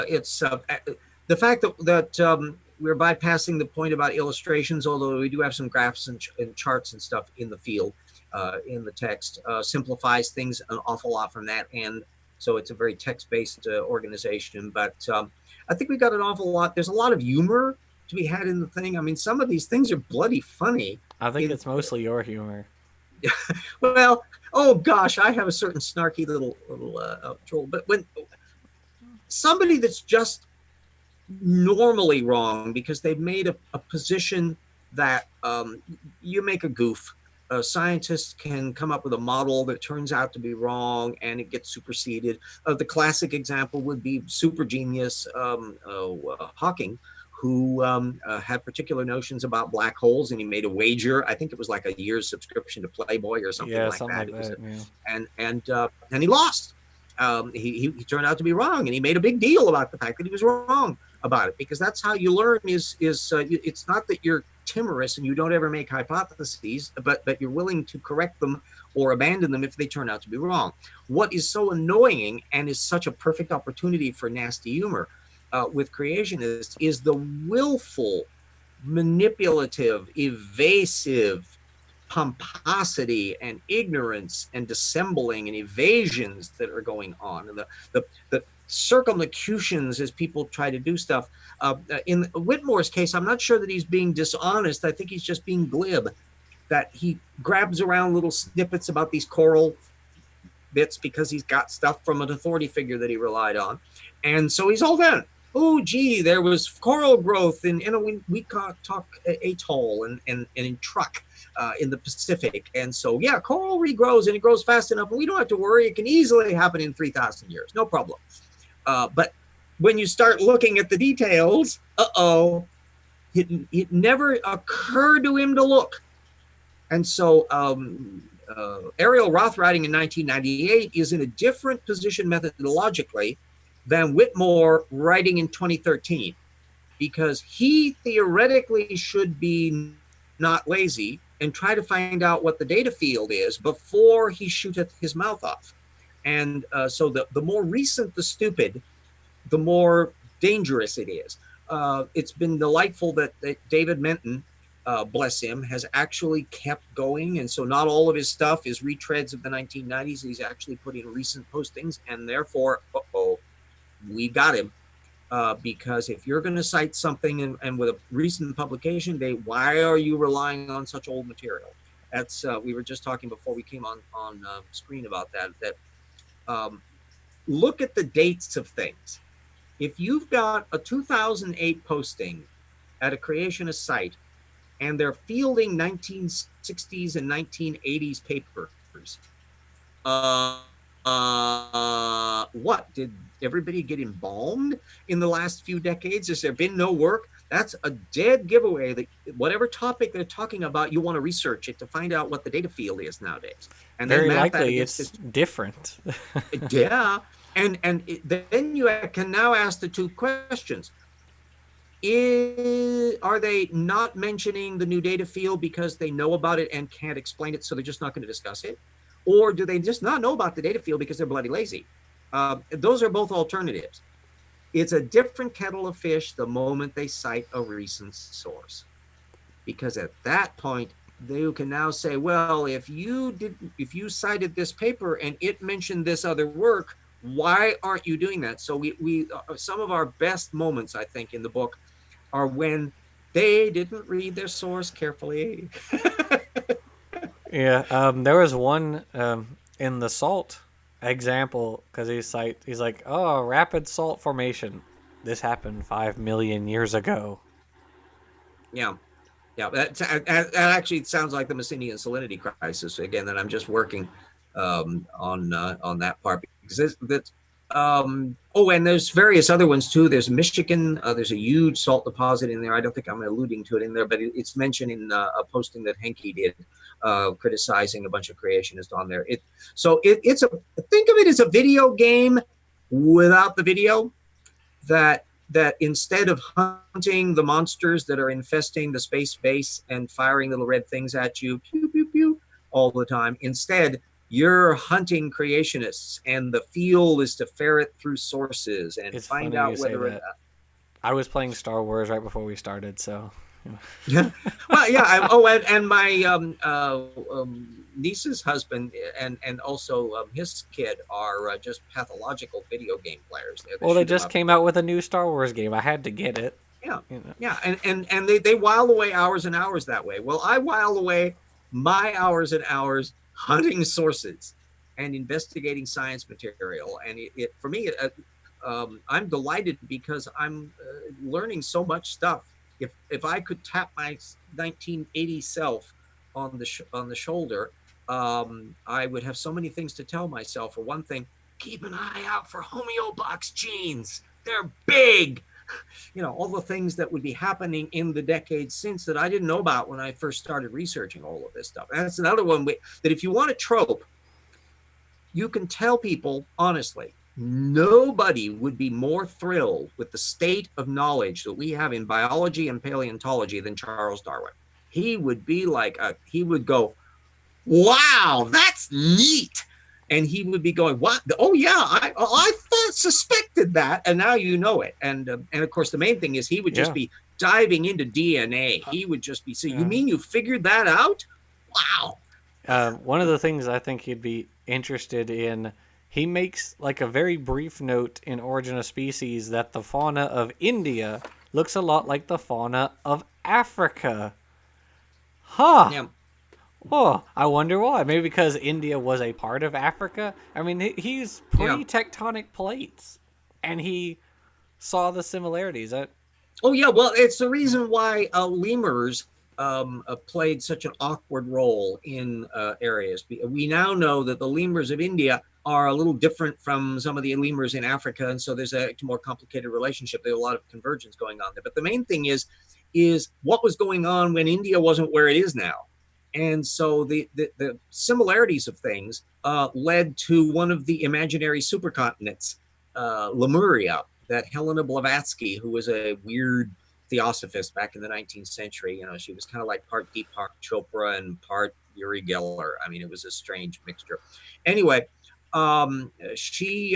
it's the fact that we're bypassing the point about illustrations, although we do have some graphs and charts and stuff in the field, in the text, simplifies things an awful lot from that end. So it's a very text-based organization. But I think we got an awful lot. There's a lot of humor to be had in the thing. I mean, some of these things are bloody funny. I think In it's mostly your humor. well, oh gosh, I have a certain snarky little troll. But when somebody that's just normally wrong because they've made a position that you make a goof. Scientists can come up with a model that turns out to be wrong and it gets superseded. The classic example would be super genius Hawking, who had particular notions about black holes, and he made a wager. I think it was like a year's subscription to Playboy or something Yeah, like something that. like It was, that. Yeah. and he lost. He turned out to be wrong, and he made a big deal about the fact that he was wrong about it, because that's how you learn. It's not that you're timorous and you don't ever make hypotheses, but that you're willing to correct them or abandon them if they turn out to be wrong. What is so annoying and is such a perfect opportunity for nasty humor with creationists is the willful, manipulative, evasive pomposity and ignorance and dissembling and evasions that are going on, and the circumlocutions as people try to do stuff. In Whitmore's case, I'm not sure that he's being dishonest. I think he's just being glib. That he grabs around little snippets about these coral bits because he's got stuff from an authority figure that he relied on, and so he's all done. Oh, gee, there was coral growth in a Weequahic atoll and in Truck in the Pacific. And so, yeah, coral regrows and it grows fast enough, and we don't have to worry. It can easily happen in 3,000 years. No problem. But when you start looking at the details, it never occurred to him to look. And so Ariel Roth writing in 1998 is in a different position methodologically than Whitmore writing in 2013, because he theoretically should be not lazy and try to find out what the data field is before he shooteth his mouth off. And so the more recent the stupid, the more dangerous it is. It's been delightful that David Menton, bless him, has actually kept going. And so not all of his stuff is retreads of the 1990s. He's actually put in recent postings, and therefore, we got him. Because if you're going to cite something and with a recent publication date, why are you relying on such old material? That's we were just talking before we came on screen about that. Look at the dates of things. If you've got a 2008 posting at a creationist site and they're fielding 1960s and 1980s papers, what, did everybody get embalmed in the last few decades? Has there been no work? That's a dead giveaway that whatever topic they're talking about, you want to research it to find out what the data field is nowadays, and then Very map that likely against it's this. different. Yeah, then you can now ask the two questions: are they not mentioning the new data field because they know about it and can't explain it, so they're just not going to discuss it? Or do they just not know about the data field because they're bloody lazy? Those are both alternatives. It's a different kettle of fish the moment they cite a recent source, because at that point they can now say, well, if you cited this paper and it mentioned this other work, why aren't you doing that? So we some of our best moments, I think, in the book are when they didn't read their source carefully. Yeah, there was one in the salt example because he's like, oh, rapid salt formation. This happened 5 million years ago. Yeah. Yeah, that actually sounds like the Messinian salinity crisis again. That I'm just working on that part because oh, and there's various other ones too. There's Michigan. There's a huge salt deposit in there. I don't think I'm alluding to it in there, but it's mentioned in a posting that Henke did, criticizing a bunch of creationists on there. It's a think of it as a video game without the video that instead of hunting the monsters that are infesting the space base and firing little red things at you, pew, pew, pew, all the time, instead, you're hunting creationists, and the field is to ferret through sources and It's find funny you out say whether or that. I was playing Star Wars right before we started, so not. Well, yeah. And my niece's husband and also his kid are just pathological video game players. They well, they shoot them just up. came out with a new Star Wars game. I had to get it. Yeah, You know. yeah, and they while away hours and hours that way. Well, I while away my hours and hours hunting sources and investigating science material, and it for me, I'm delighted because I'm learning so much stuff. If I could tap my 1980 self on the shoulder, I would have so many things to tell myself. For one thing, keep an eye out for homeobox genes. They're big. All the things that would be happening in the decades since that I didn't know about when I first started researching all of this stuff. And that's another one that if you want a trope, you can tell people honestly, nobody would be more thrilled with the state of knowledge that we have in biology and paleontology than Charles Darwin. He would be he would go, wow, that's neat. And he would be going, what? Oh yeah, I suspected that, and now you know it. And of course, the main thing is he would just Yeah. be diving into DNA. He would just be, so you Yeah. mean you figured that out? Wow. One of the things I think he'd be interested in, he makes like a very brief note in Origin of Species that the fauna of India looks a lot like the fauna of Africa. Huh. Yeah, Oh, I wonder why. Maybe because India was a part of Africa. I mean, he's yeah. pre-tectonic plates, and he saw the similarities. Oh yeah, well, it's the reason why lemurs played such an awkward role in areas. We now know that the lemurs of India are a little different from some of the lemurs in Africa, and so there's a more complicated relationship. There's a lot of convergence going on there. But the main thing is what was going on when India wasn't where it is now. And so the similarities of things led to one of the imaginary supercontinents, Lemuria, that Helena Blavatsky, who was a weird theosophist back in the 19th century, she was kind of like part Deepak Chopra and part Uri Geller. I mean, it was a strange mixture. Anyway, she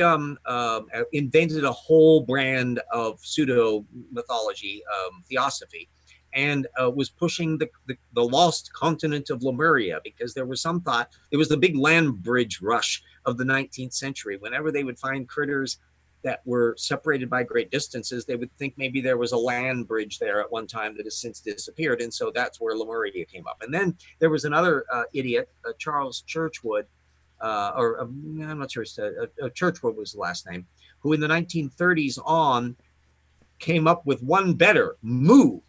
invented a whole brand of pseudo mythology, theosophy, and was pushing the lost continent of Lemuria, because there was some thought it was the big land bridge rush of the 19th century. Whenever they would find critters that were separated by great distances, they would think maybe there was a land bridge there at one time that has since disappeared. And so that's where Lemuria came up. And then there was another idiot, Charles Churchwood, I'm not sure, Churchwood was the last name, who in the 1930s on came up with one better, Mu,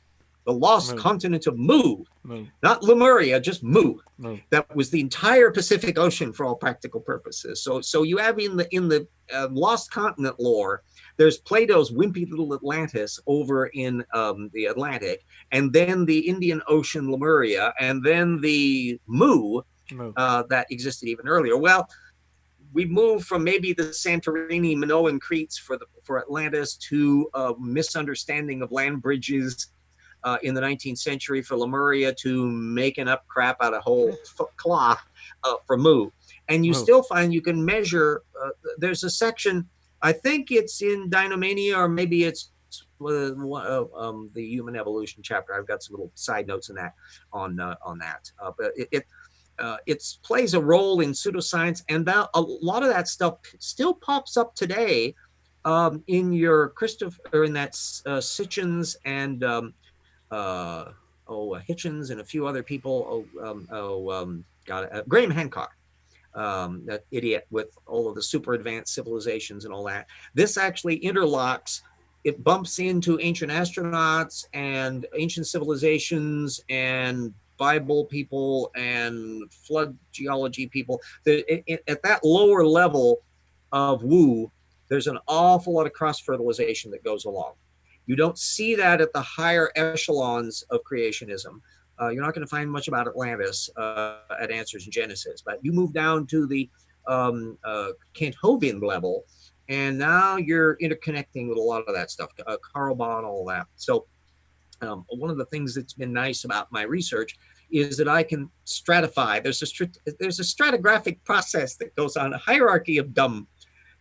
the lost Moo. continent of Mu, Moo. not Lemuria, just Mu. Moo. That was the entire Pacific Ocean for all practical purposes. So you have in the lost continent lore, there's Plato's wimpy little Atlantis over in the Atlantic, and then the Indian Ocean Lemuria, and then the Mu Moo. that existed even earlier. Well, we moved from maybe the Santorini, Minoan Cretes for Atlantis to a misunderstanding of land bridges in the 19th century for Lemuria to making up crap out of whole cloth for Mu. And you still find you can measure, there's a section, I think it's in Dinomania, or maybe it's the human evolution chapter. I've got some little side notes in that on that. But it plays a role in pseudoscience, and that a lot of that stuff still pops up today in your Christopher, in that Sitchins and Hitchens and a few other people. Graham Hancock, that idiot with all of the super advanced civilizations and all that. This actually interlocks it bumps into ancient astronauts and ancient civilizations and Bible people and flood geology people. At that lower level of woo, there's an awful lot of cross fertilization that goes along. You don't see that at the higher echelons of creationism. You're not going to find much about Atlantis at Answers in Genesis, but you move down to the Kent Hovind level, and now you're interconnecting with a lot of that stuff, Carl Bond, all that. So one of the things that's been nice about my research is that I can stratify. There's a stratigraphic process that goes on, a hierarchy of dumb,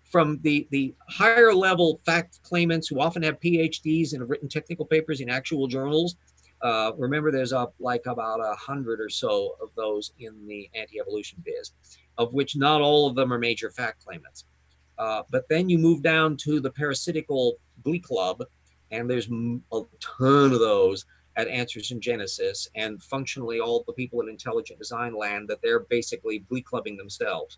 from the higher level fact claimants who often have PhDs and have written technical papers in actual journals. Remember, there's like about 100 or so of those in the anti-evolution biz, of which not all of them are major fact claimants. But then you move down to the parasitical glee club, and there's a ton of those at Answers in Genesis, and functionally all the people in intelligent design land that they're basically glee clubbing themselves.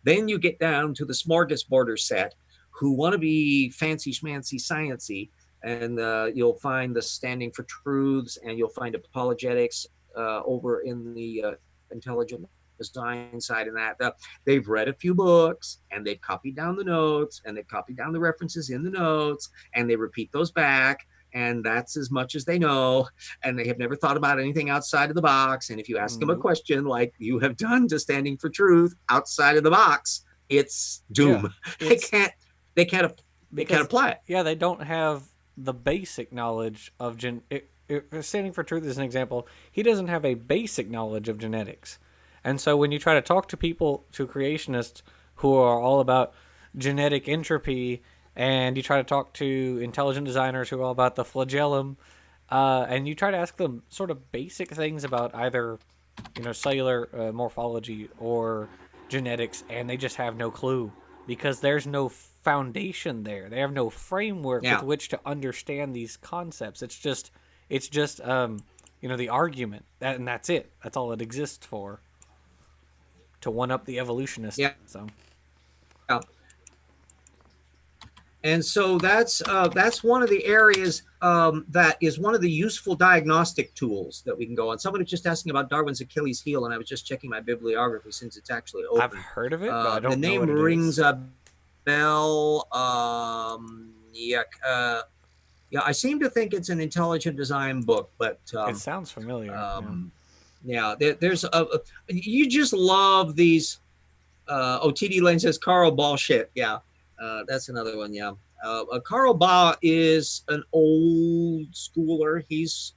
Then you get down to the smorgasborder set who want to be fancy schmancy sciency, and you'll find the Standing for Truths, and you'll find apologetics over in the intelligent design side. And that they've read a few books, and they've copied down the notes, and they've copied down the references in the notes, and they repeat those back, and that's as much as they know, and they have never thought about anything outside of the box. And if you ask them a question like you have done to Standing for Truth outside of the box, it's doom. Yeah, they can't apply it. Yeah, they don't have the basic knowledge of Standing for Truth is an example. He doesn't have a basic knowledge of genetics. And so when you try to talk to people, to creationists who are all about genetic entropy, and you try to talk to intelligent designers who are all about the flagellum, and you try to ask them sort of basic things about either, cellular morphology or genetics, and they just have no clue because there's no foundation there. They have no framework with which to understand these concepts. It's just the argument, and that's it. That's all it exists for. To one up the evolutionist. Yeah. So. Yeah. And so that's one of the areas that is one of the useful diagnostic tools that we can go on. Someone was just asking about Darwin's Achilles heel, and I was just checking my bibliography since it's actually open. I've heard of it, but I don't the name know what it rings is. a bell. I seem to think it's an intelligent design book, but it sounds familiar. There's you just love these. OTD Lane says Carl bullshit. Yeah. That's another one. Yeah. Carl Behe is an old schooler. He's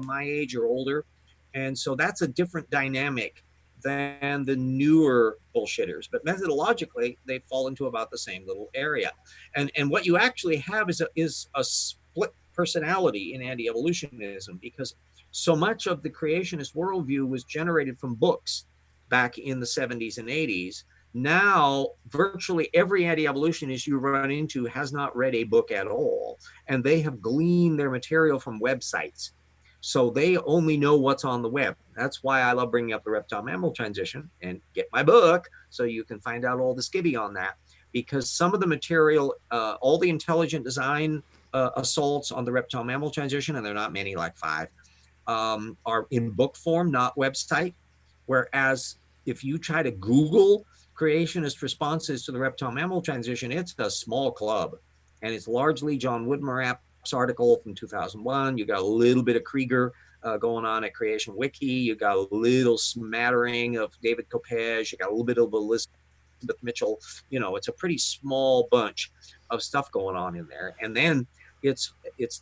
my age or older. And so that's a different dynamic than the newer bullshitters. But methodologically, they fall into about the same little area. And what you actually have is a split personality in anti-evolutionism, because so much of the creationist worldview was generated from books back in the 70s and 80s. Now, virtually every anti-evolutionist you run into has not read a book at all, and they have gleaned their material from websites. So they only know what's on the web. That's why I love bringing up the reptile-mammal transition, and get my book so you can find out all the skivvy on that, because some of the material, all the intelligent design assaults on the reptile-mammal transition, and they're not many, like 5, are in book form, not website. Whereas if you try to Google creationist responses to the reptile-mammal transition, it's a small club, and it's largely John Woodmarapp's article from 2001. You got a little bit of Krieger going on at Creation Wiki. You got a little smattering of David Kopej. You got a little bit of Elizabeth Mitchell. It's a pretty small bunch of stuff going on in there. And then it's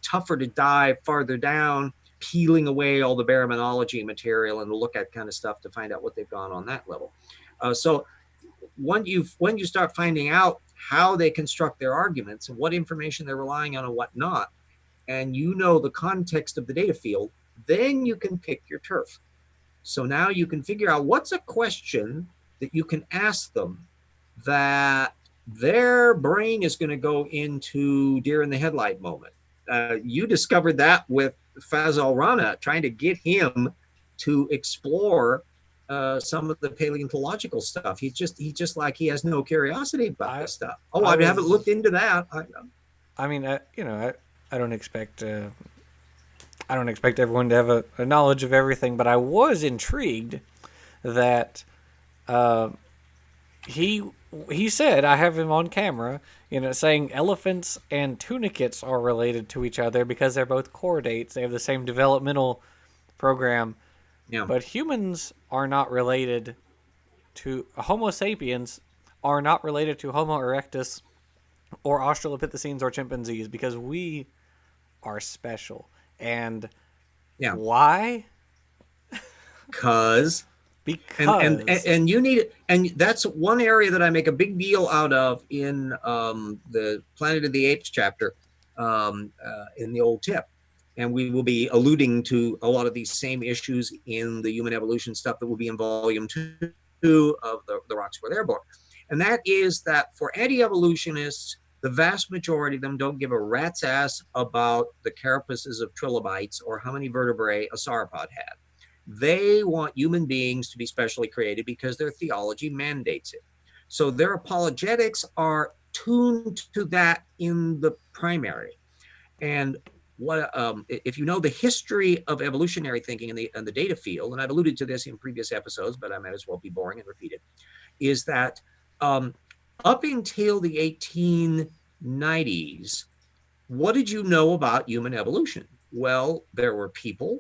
tougher to dive farther down, peeling away all the baraminology material and look at kind of stuff to find out what they've gone on that level. So when you start finding out how they construct their arguments and what information they're relying on and what not, and the context of the data field, then you can pick your turf. So now you can figure out what's a question that you can ask them that their brain is going to go into deer in the headlight moment. You discovered that with Fazal Rana, trying to get him to explore some of the paleontological stuff. He just like he has no curiosity about this stuff. I haven't looked into that. I mean, I don't expect I don't expect everyone to have a knowledge of everything, but I was intrigued that uh, he he said, I have him on camera, saying elephants and tunicates are related to each other because they're both chordates. They have the same developmental program, Yeah. but humans are not related to Homo sapiens are not related to Homo erectus or Australopithecines or chimpanzees because we are special. And Yeah. why? Cause Because and you need and that's one area that I make a big deal out of in the Planet of the Apes chapter in the old tip, and we will be alluding to a lot of these same issues in the human evolution stuff that will be in volume 2 of the Rocks Were There book, and that is that for anti-evolutionists, the vast majority of them don't give a rat's ass about the carapaces of trilobites or how many vertebrae a sauropod had. They want human beings to be specially created because their theology mandates it. So their apologetics are tuned to that in the primary. And what if you know the history of evolutionary thinking in the data field, and I've alluded to this in previous episodes, but I might as well be boring and repeat it, is that um, up until the 1890s, what did you know about human evolution? Well, there were people,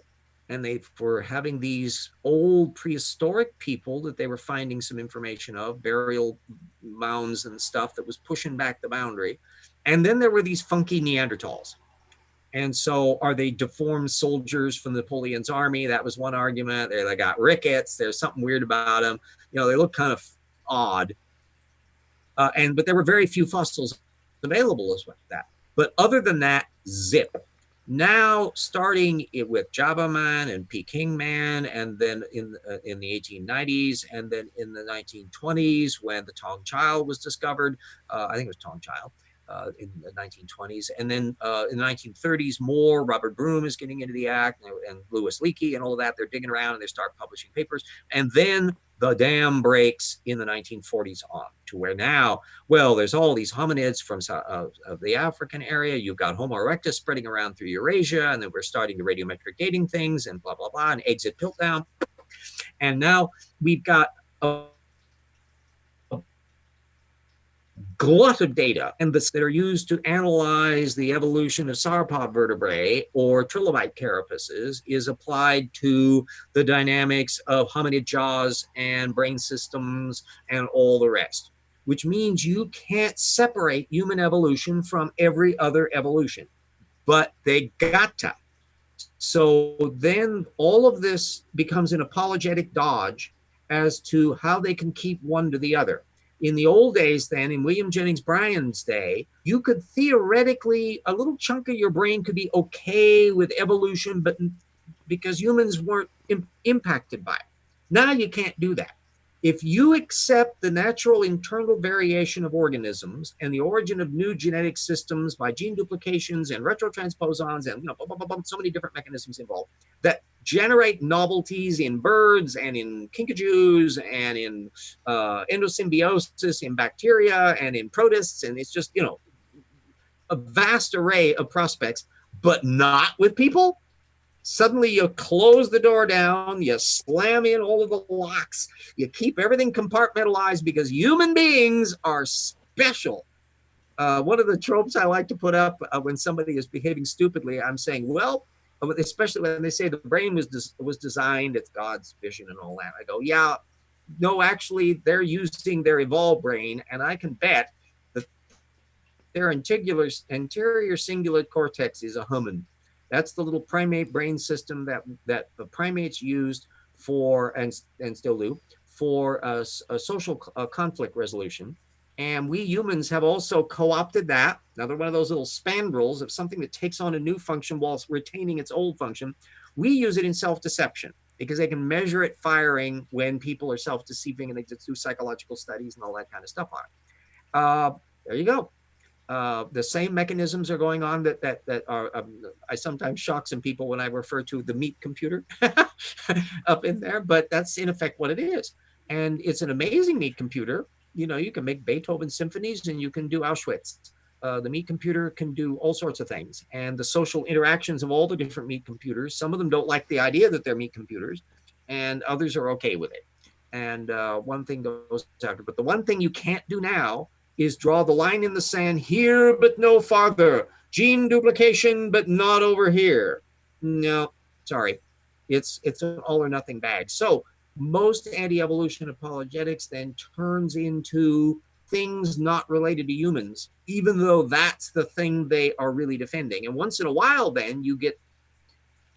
and they were having these old prehistoric people that they were finding some information of, burial mounds and stuff that was pushing back the boundary. And then there were these funky Neanderthals. And so, are they deformed soldiers from Napoleon's army? That was one argument. They got rickets. There's something weird about them. They look kind of odd. But there were very few fossils available as well that. But other than that, zip. Now, starting with Java Man and Peking Man, and then in the 1890s, and then in the 1920s, when the Tong Child was discovered, I think it was Tong Child. In the 1920s, and then in the 1930s, more Robert Broom is getting into the act, and Louis Leakey and all of that. They're digging around and they start publishing papers, and then the dam breaks in the 1940s on to where now, well, there's all these hominids from of the African area. You've got Homo erectus spreading around through Eurasia, and then we're starting to radiometric dating things and blah, blah, blah, and exit Piltdown. And now we've got a glut of data and this that are used to analyze the evolution of sauropod vertebrae or trilobite carapaces is applied to the dynamics of hominid jaws and brain systems and all the rest, which means you can't separate human evolution from every other evolution, but they got to. So then all of this becomes an apologetic dodge as to how they can keep one to the other. In the old days, then, in William Jennings Bryan's day, you could theoretically, a little chunk of your brain could be okay with evolution, but because humans weren't impacted by it. Now you can't do that. If you accept the natural internal variation of organisms and the origin of new genetic systems by gene duplications and retrotransposons and blah, blah, blah, so many different mechanisms involved that generate novelties in birds and in kinkajous and in endosymbiosis in bacteria and in protists, and it's just a vast array of prospects, but not with people. Suddenly you close the door down, you slam in all of the locks, you keep everything compartmentalized because human beings are special. One of the tropes I like to put up when somebody is behaving stupidly, I'm saying, well, especially when they say the brain was designed, it's God's vision and all that. I go, yeah, no, actually, they're using their evolved brain, and I can bet that their anterior cingulate cortex is a human. That's the little primate brain system that the primates used for and still do for a social conflict resolution. And we humans have also co-opted that. Another one of those little spandrels of something that takes on a new function whilst retaining its old function. We use it in self-deception because they can measure it firing when people are self-deceiving, and they just do psychological studies and all that kind of stuff on it. There you go. The same mechanisms are going on that are. I sometimes shock some people when I refer to the meat computer up in there, but that's in effect what it is. And it's an amazing meat computer. You can make Beethoven symphonies and you can do Auschwitz. The meat computer can do all sorts of things, and the social interactions of all the different meat computers. Some of them don't like the idea that they're meat computers, and others are okay with it. And one thing goes after. But the one thing you can't do now is draw the line in the sand here, but no farther. Gene duplication, but not over here. No, sorry. It's an all or nothing bag. So most anti-evolution apologetics then turns into things not related to humans, even though that's the thing they are really defending. And once in a while, then you get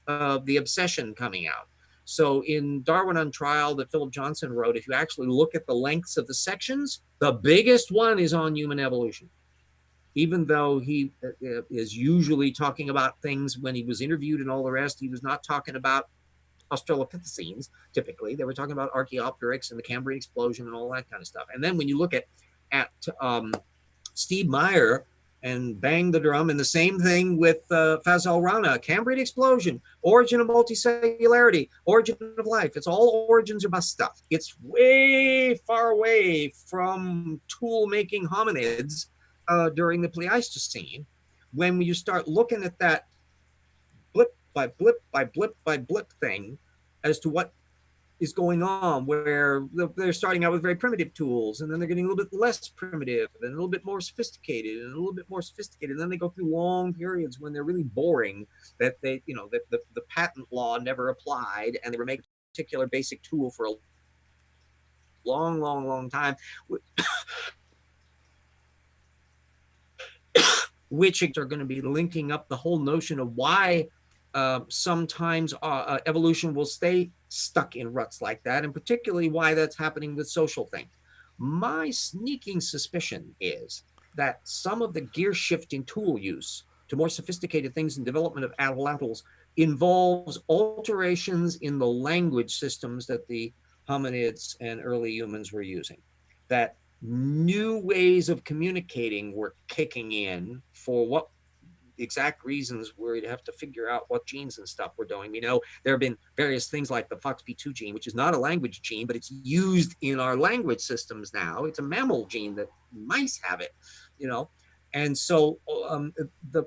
the obsession coming out. So in Darwin on Trial that Philip Johnson wrote, if you actually look at the lengths of the sections, the biggest one is on human evolution. Even though he is usually talking about things when he was interviewed and all the rest, he was not talking about Australopithecines, typically. They were talking about Archaeopteryx and the Cambrian explosion and all that kind of stuff. And then when you look at Steve Meyer and Bang the Drum, and the same thing with Fazal Rana, Cambrian explosion, origin of multicellularity, origin of life. It's all origins of bust stuff. It's way far away from tool-making hominids during the Pleistocene. When you start looking at that blip by blip by blip by blip thing as to what is going on, where they're starting out with very primitive tools, and then they're getting a little bit less primitive and a little bit more sophisticated and a little bit more sophisticated, and then they go through long periods when they're really boring, that they, you know, that the patent law never applied, and they were making a particular basic tool for a long time, which are going to be linking up the whole notion of why sometimes evolution will stay stuck in ruts like that, and particularly why that's happening with social things. My sneaking suspicion is that some of the gear shifting tool use to more sophisticated things in development of atlatls involves alterations in the language systems that the hominids and early humans were using. That new ways of communicating were kicking in for what exact reasons we'd have to figure out what genes and stuff we're doing. You know, there have been various things like the FOXP2 gene, which is not a language gene, but it's used in our language systems now. It's a mammal gene that mice have it, you know. And so the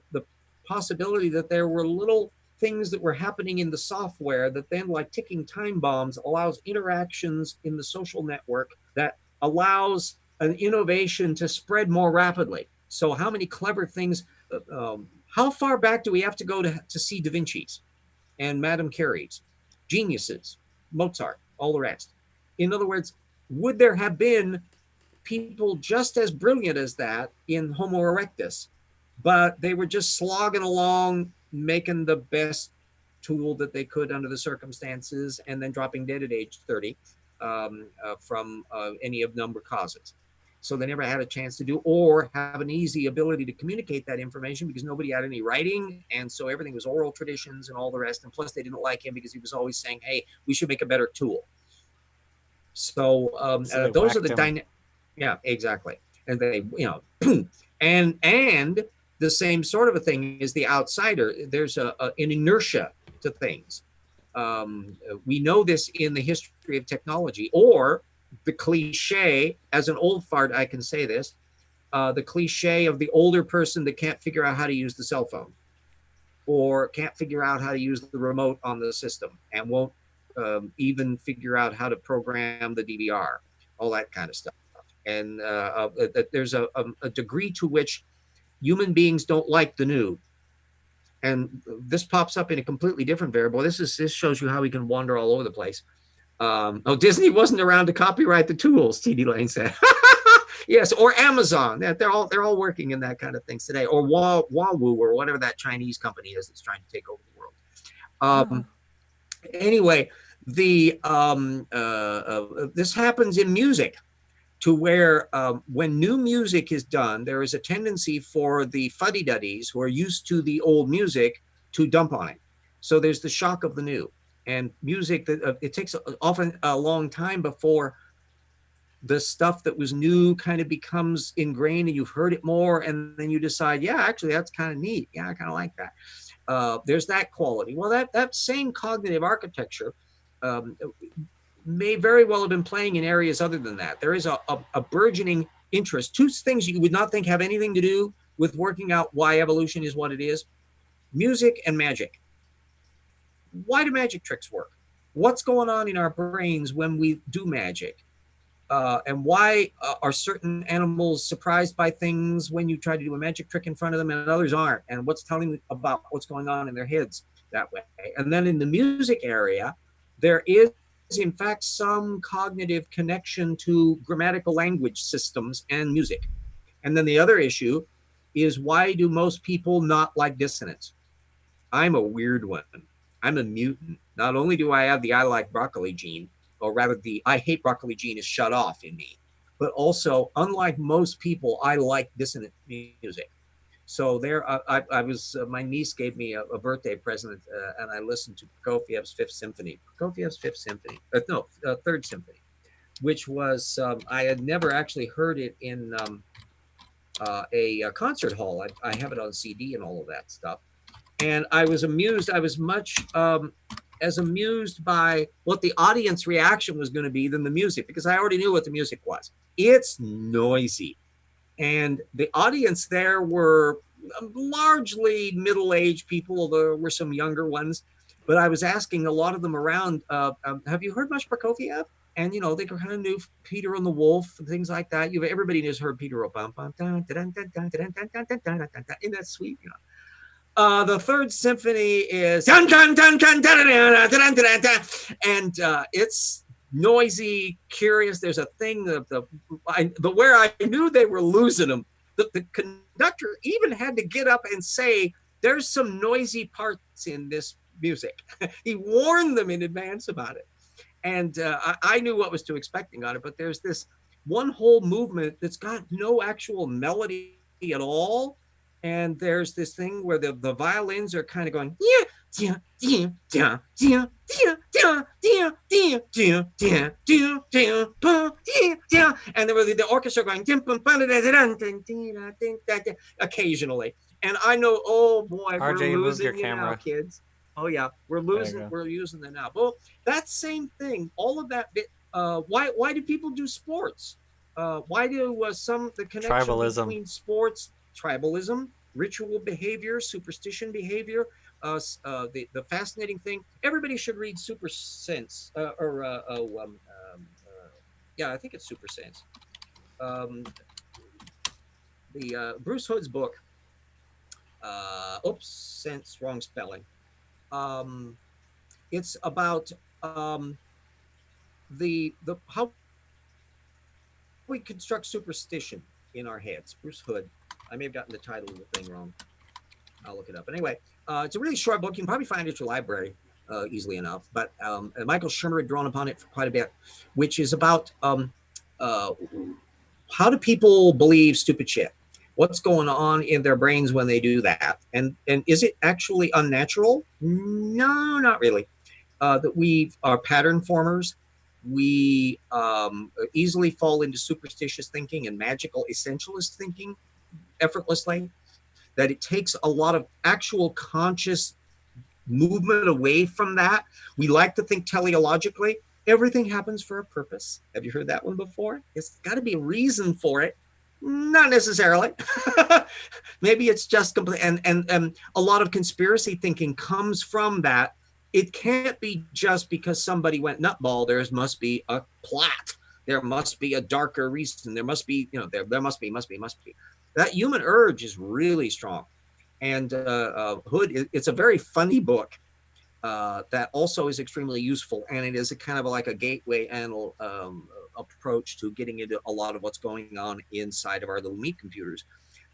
possibility that there were little things that were happening in the software that then, like ticking time bombs, allows interactions in the social network that allows an innovation to spread more rapidly. So how many clever things, how far back do we have to go to see Da Vinci's and Madame Curie's, geniuses, Mozart, all the rest? In other words, would there have been people just as brilliant as that in Homo erectus, but they were just slogging along, making the best tool that they could under the circumstances, and then dropping dead at age 30 from any of number causes? So they never had a chance to do or have an easy ability to communicate that information because nobody had any writing, and so everything was oral traditions and all the rest. And plus, they didn't like him because he was always saying, "Hey, we should make a better tool." So, So those are the yeah, exactly. And they, you know, boom, and the same sort of a thing is the outsider. There's an inertia to things. We know this in the history of technology, or the cliche, as an old fart, I can say this, the cliche of the older person that can't figure out how to use the cell phone or can't figure out how to use the remote on the system and won't even figure out how to program the DVR, all that kind of stuff. And there's a degree to which human beings don't like the new. And this pops up in a completely different variable. This shows you how we can wander all over the place. Disney wasn't around to copyright the tools, T.D. Lane said. Yes, or Amazon. They're all working in that kind of things today, or Huawei, or whatever that Chinese company is that's trying to take over the world. Anyway, this happens in music, to where when new music is done, there is a tendency for the fuddy-duddies who are used to the old music to dump on it. So there's the shock of the new. And music, that it takes often a long time before the stuff that was new kind of becomes ingrained and you've heard it more, and then you decide, yeah, actually that's kind of neat. Yeah, I kind of like that. There's that quality. Well, that same cognitive architecture may very well have been playing in areas other than that. There is a burgeoning interest. Two things you would not think have anything to do with working out why evolution is what it is. Music and magic. Why do magic tricks work? What's going on in our brains when we do magic? And why are certain animals surprised by things when you try to do a magic trick in front of them and others aren't? And what's telling about what's going on in their heads that way? And then in the music area, there is in fact some cognitive connection to grammatical language systems and music. And then the other issue is, why do most people not like dissonance? I'm a weird one. I'm a mutant. Not only do I have the I like broccoli gene, or rather the I hate broccoli gene is shut off in me, but also, unlike most people, I like dissonant music. So there, I was, my niece gave me a birthday present, and I listened to Prokofiev's Fifth Symphony. Prokofiev's Fifth Symphony, no, Third Symphony, which was, I had never actually heard it in a concert hall. I have it on CD and all of that stuff. And I was amused. I was much as amused by what the audience reaction was going to be than the music, because I already knew what the music was. It's noisy. And the audience there were largely middle-aged people, although there were some younger ones. But I was asking a lot of them around, have you heard much Prokofiev? And, you know, they kind of knew Peter and the Wolf and things like that. Everybody has heard Peter. Isn't that sweet? You know? The Third Symphony is, and it's noisy, curious. There's a thing where I knew they were losing them. The conductor even had to get up and say, "There's some noisy parts in this music." He warned them in advance about it, and I knew what was to expecting on it. But there's this one whole movement that's got no actual melody at all. And there's this thing where the violins are kind of going, yeah, and then the orchestra going occasionally. And I know, oh boy, RJ, we're move your losing you now, camera. kids. Oh yeah, we're using them now. Well, that same thing, all of that bit. Why do people do sports? Why do the connection Tribalism. between sports, tribalism, ritual behavior, superstition behavior, the fascinating thing? Everybody should read Super Sense, yeah, I think it's Super Sense. The Bruce Hood's book. Sense, wrong spelling. It's about the how we construct superstition in our heads. Bruce Hood. I may have gotten the title of the thing wrong. I'll look it up. Anyway, it's a really short book. You can probably find it at your library easily enough. But Michael Shermer had drawn upon it for quite a bit, which is about how do people believe stupid shit? What's going on in their brains when they do that? And is it actually unnatural? No, not really. That we are pattern formers. We easily fall into superstitious thinking and magical essentialist thinking effortlessly. That it takes a lot of actual conscious movement away from that. We like to think teleologically. Everything happens for a purpose. Have you heard that one before? It's got to be a reason for it. Not necessarily. Maybe it's just complete. And a lot of conspiracy thinking comes from that. It can't be just because somebody went nutball. There must be a plot. There must be a darker reason. There must be, there must be. That human urge is really strong. And Hood, it's a very funny book that also is extremely useful. And it is a kind of like a gateway and approach to getting into a lot of what's going on inside of our little meat computers.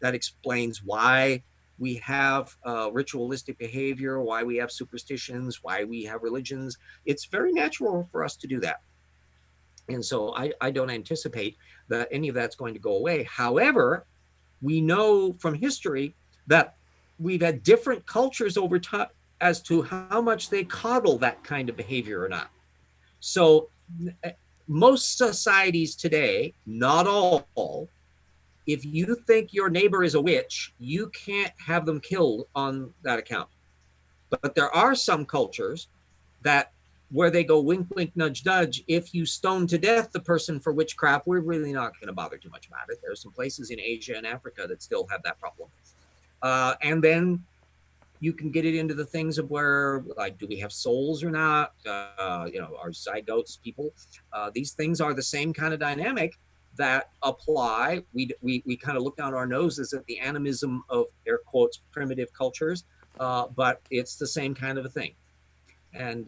That explains why we have ritualistic behavior, why we have superstitions, why we have religions. It's very natural for us to do that. And so I don't anticipate that any of that's going to go away. However, we know from history that we've had different cultures over time as to how much they coddle that kind of behavior or not. So most societies today, not all, if you think your neighbor is a witch, you can't have them killed on that account. But there are some cultures that where they go wink, wink, nudge, nudge. If you stone to death the person for witchcraft, we're really not going to bother too much about it. There are some places in Asia and Africa that still have that problem. And then you can get it into the things of where, like, do we have souls or not? Are zygotes people? These things are the same kind of dynamic that apply. We kind of look down our noses at the animism of air quotes primitive cultures, but it's the same kind of a thing. And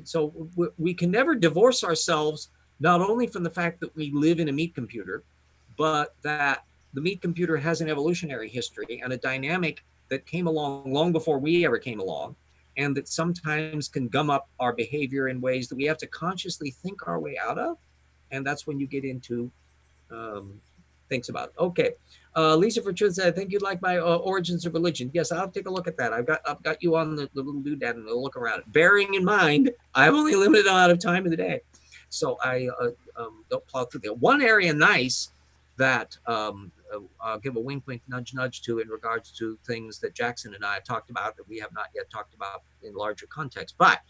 so we can never divorce ourselves, not only from the fact that we live in a meat computer, but that the meat computer has an evolutionary history and a dynamic that came along long before we ever came along, and that sometimes can gum up our behavior in ways that we have to consciously think our way out of. And that's when you get into um, thinks about it. Okay. Lisa for Truth said, I think you'd like my origins of religion. Yes, I'll take a look at that. I've got you on the little doodad and I'll look around. Bearing in mind, I have only a limited amount of time in the day. So I don't plow through there. One area nice that I'll give a wink, wink, nudge, nudge to in regards to things that Jackson and I have talked about that we have not yet talked about in larger context. But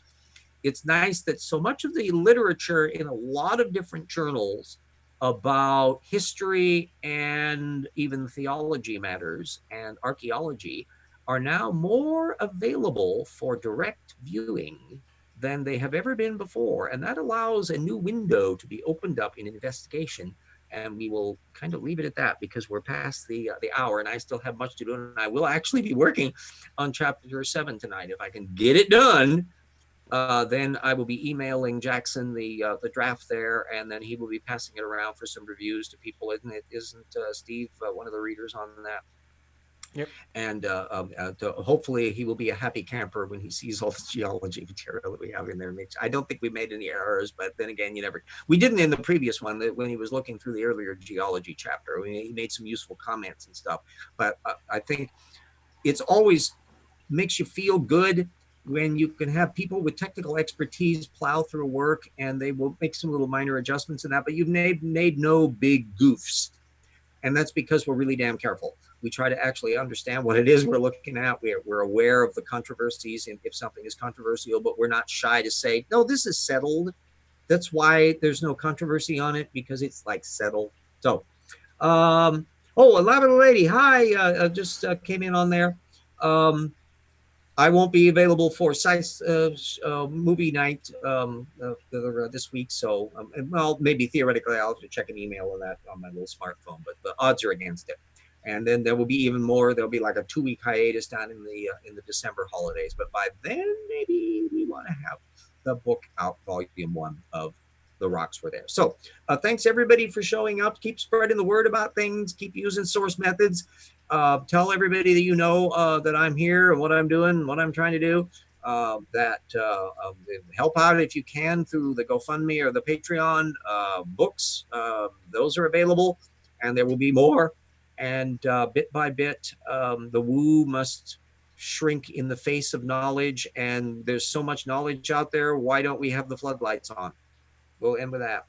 it's nice that so much of the literature in a lot of different journals about history and even theology matters and archaeology are now more available for direct viewing than they have ever been before. And that allows a new window to be opened up in investigation. And we will kind of leave it at that because we're past the hour and I still have much to do. And I will actually be working on chapter 7 tonight. If I can get it done, then I will be emailing Jackson the draft there, and then he will be passing it around for some reviews to people. Isn't Steve one of the readers on that? Yep. And hopefully he will be a happy camper when he sees all the geology material that we have in there. I don't think we made any errors, but then again, you never. We didn't in the previous one when he was looking through the earlier geology chapter. I mean, he made some useful comments and stuff, but I think it's always makes you feel good when you can have people with technical expertise plow through work and they will make some little minor adjustments in that, but you've made no big goofs. And that's because we're really damn careful. We try to actually understand what it is we're looking at. We're aware of the controversies if something is controversial, but we're not shy to say, no, this is settled. That's why there's no controversy on it, because it's like settled. So, oh, a lavender lady. Hi, just came in on there. I won't be available for movie night this week. So, well, maybe theoretically I'll have to check an email on that on my little smartphone, but the odds are against it. And then there will be even more. There'll be like a 2-week hiatus down in the December holidays. But by then, maybe we want to have the book out, volume 1 of The Rocks Were There. So thanks everybody for showing up. Keep spreading the word about things. Keep using source methods. Tell everybody that you know that I'm here and what I'm doing, what I'm trying to do. Help out if you can through the GoFundMe or the Patreon. Books, those are available, and there will be more. And bit by bit, the woo must shrink in the face of knowledge. And there's so much knowledge out there. Why don't we have the floodlights on? We'll end with that.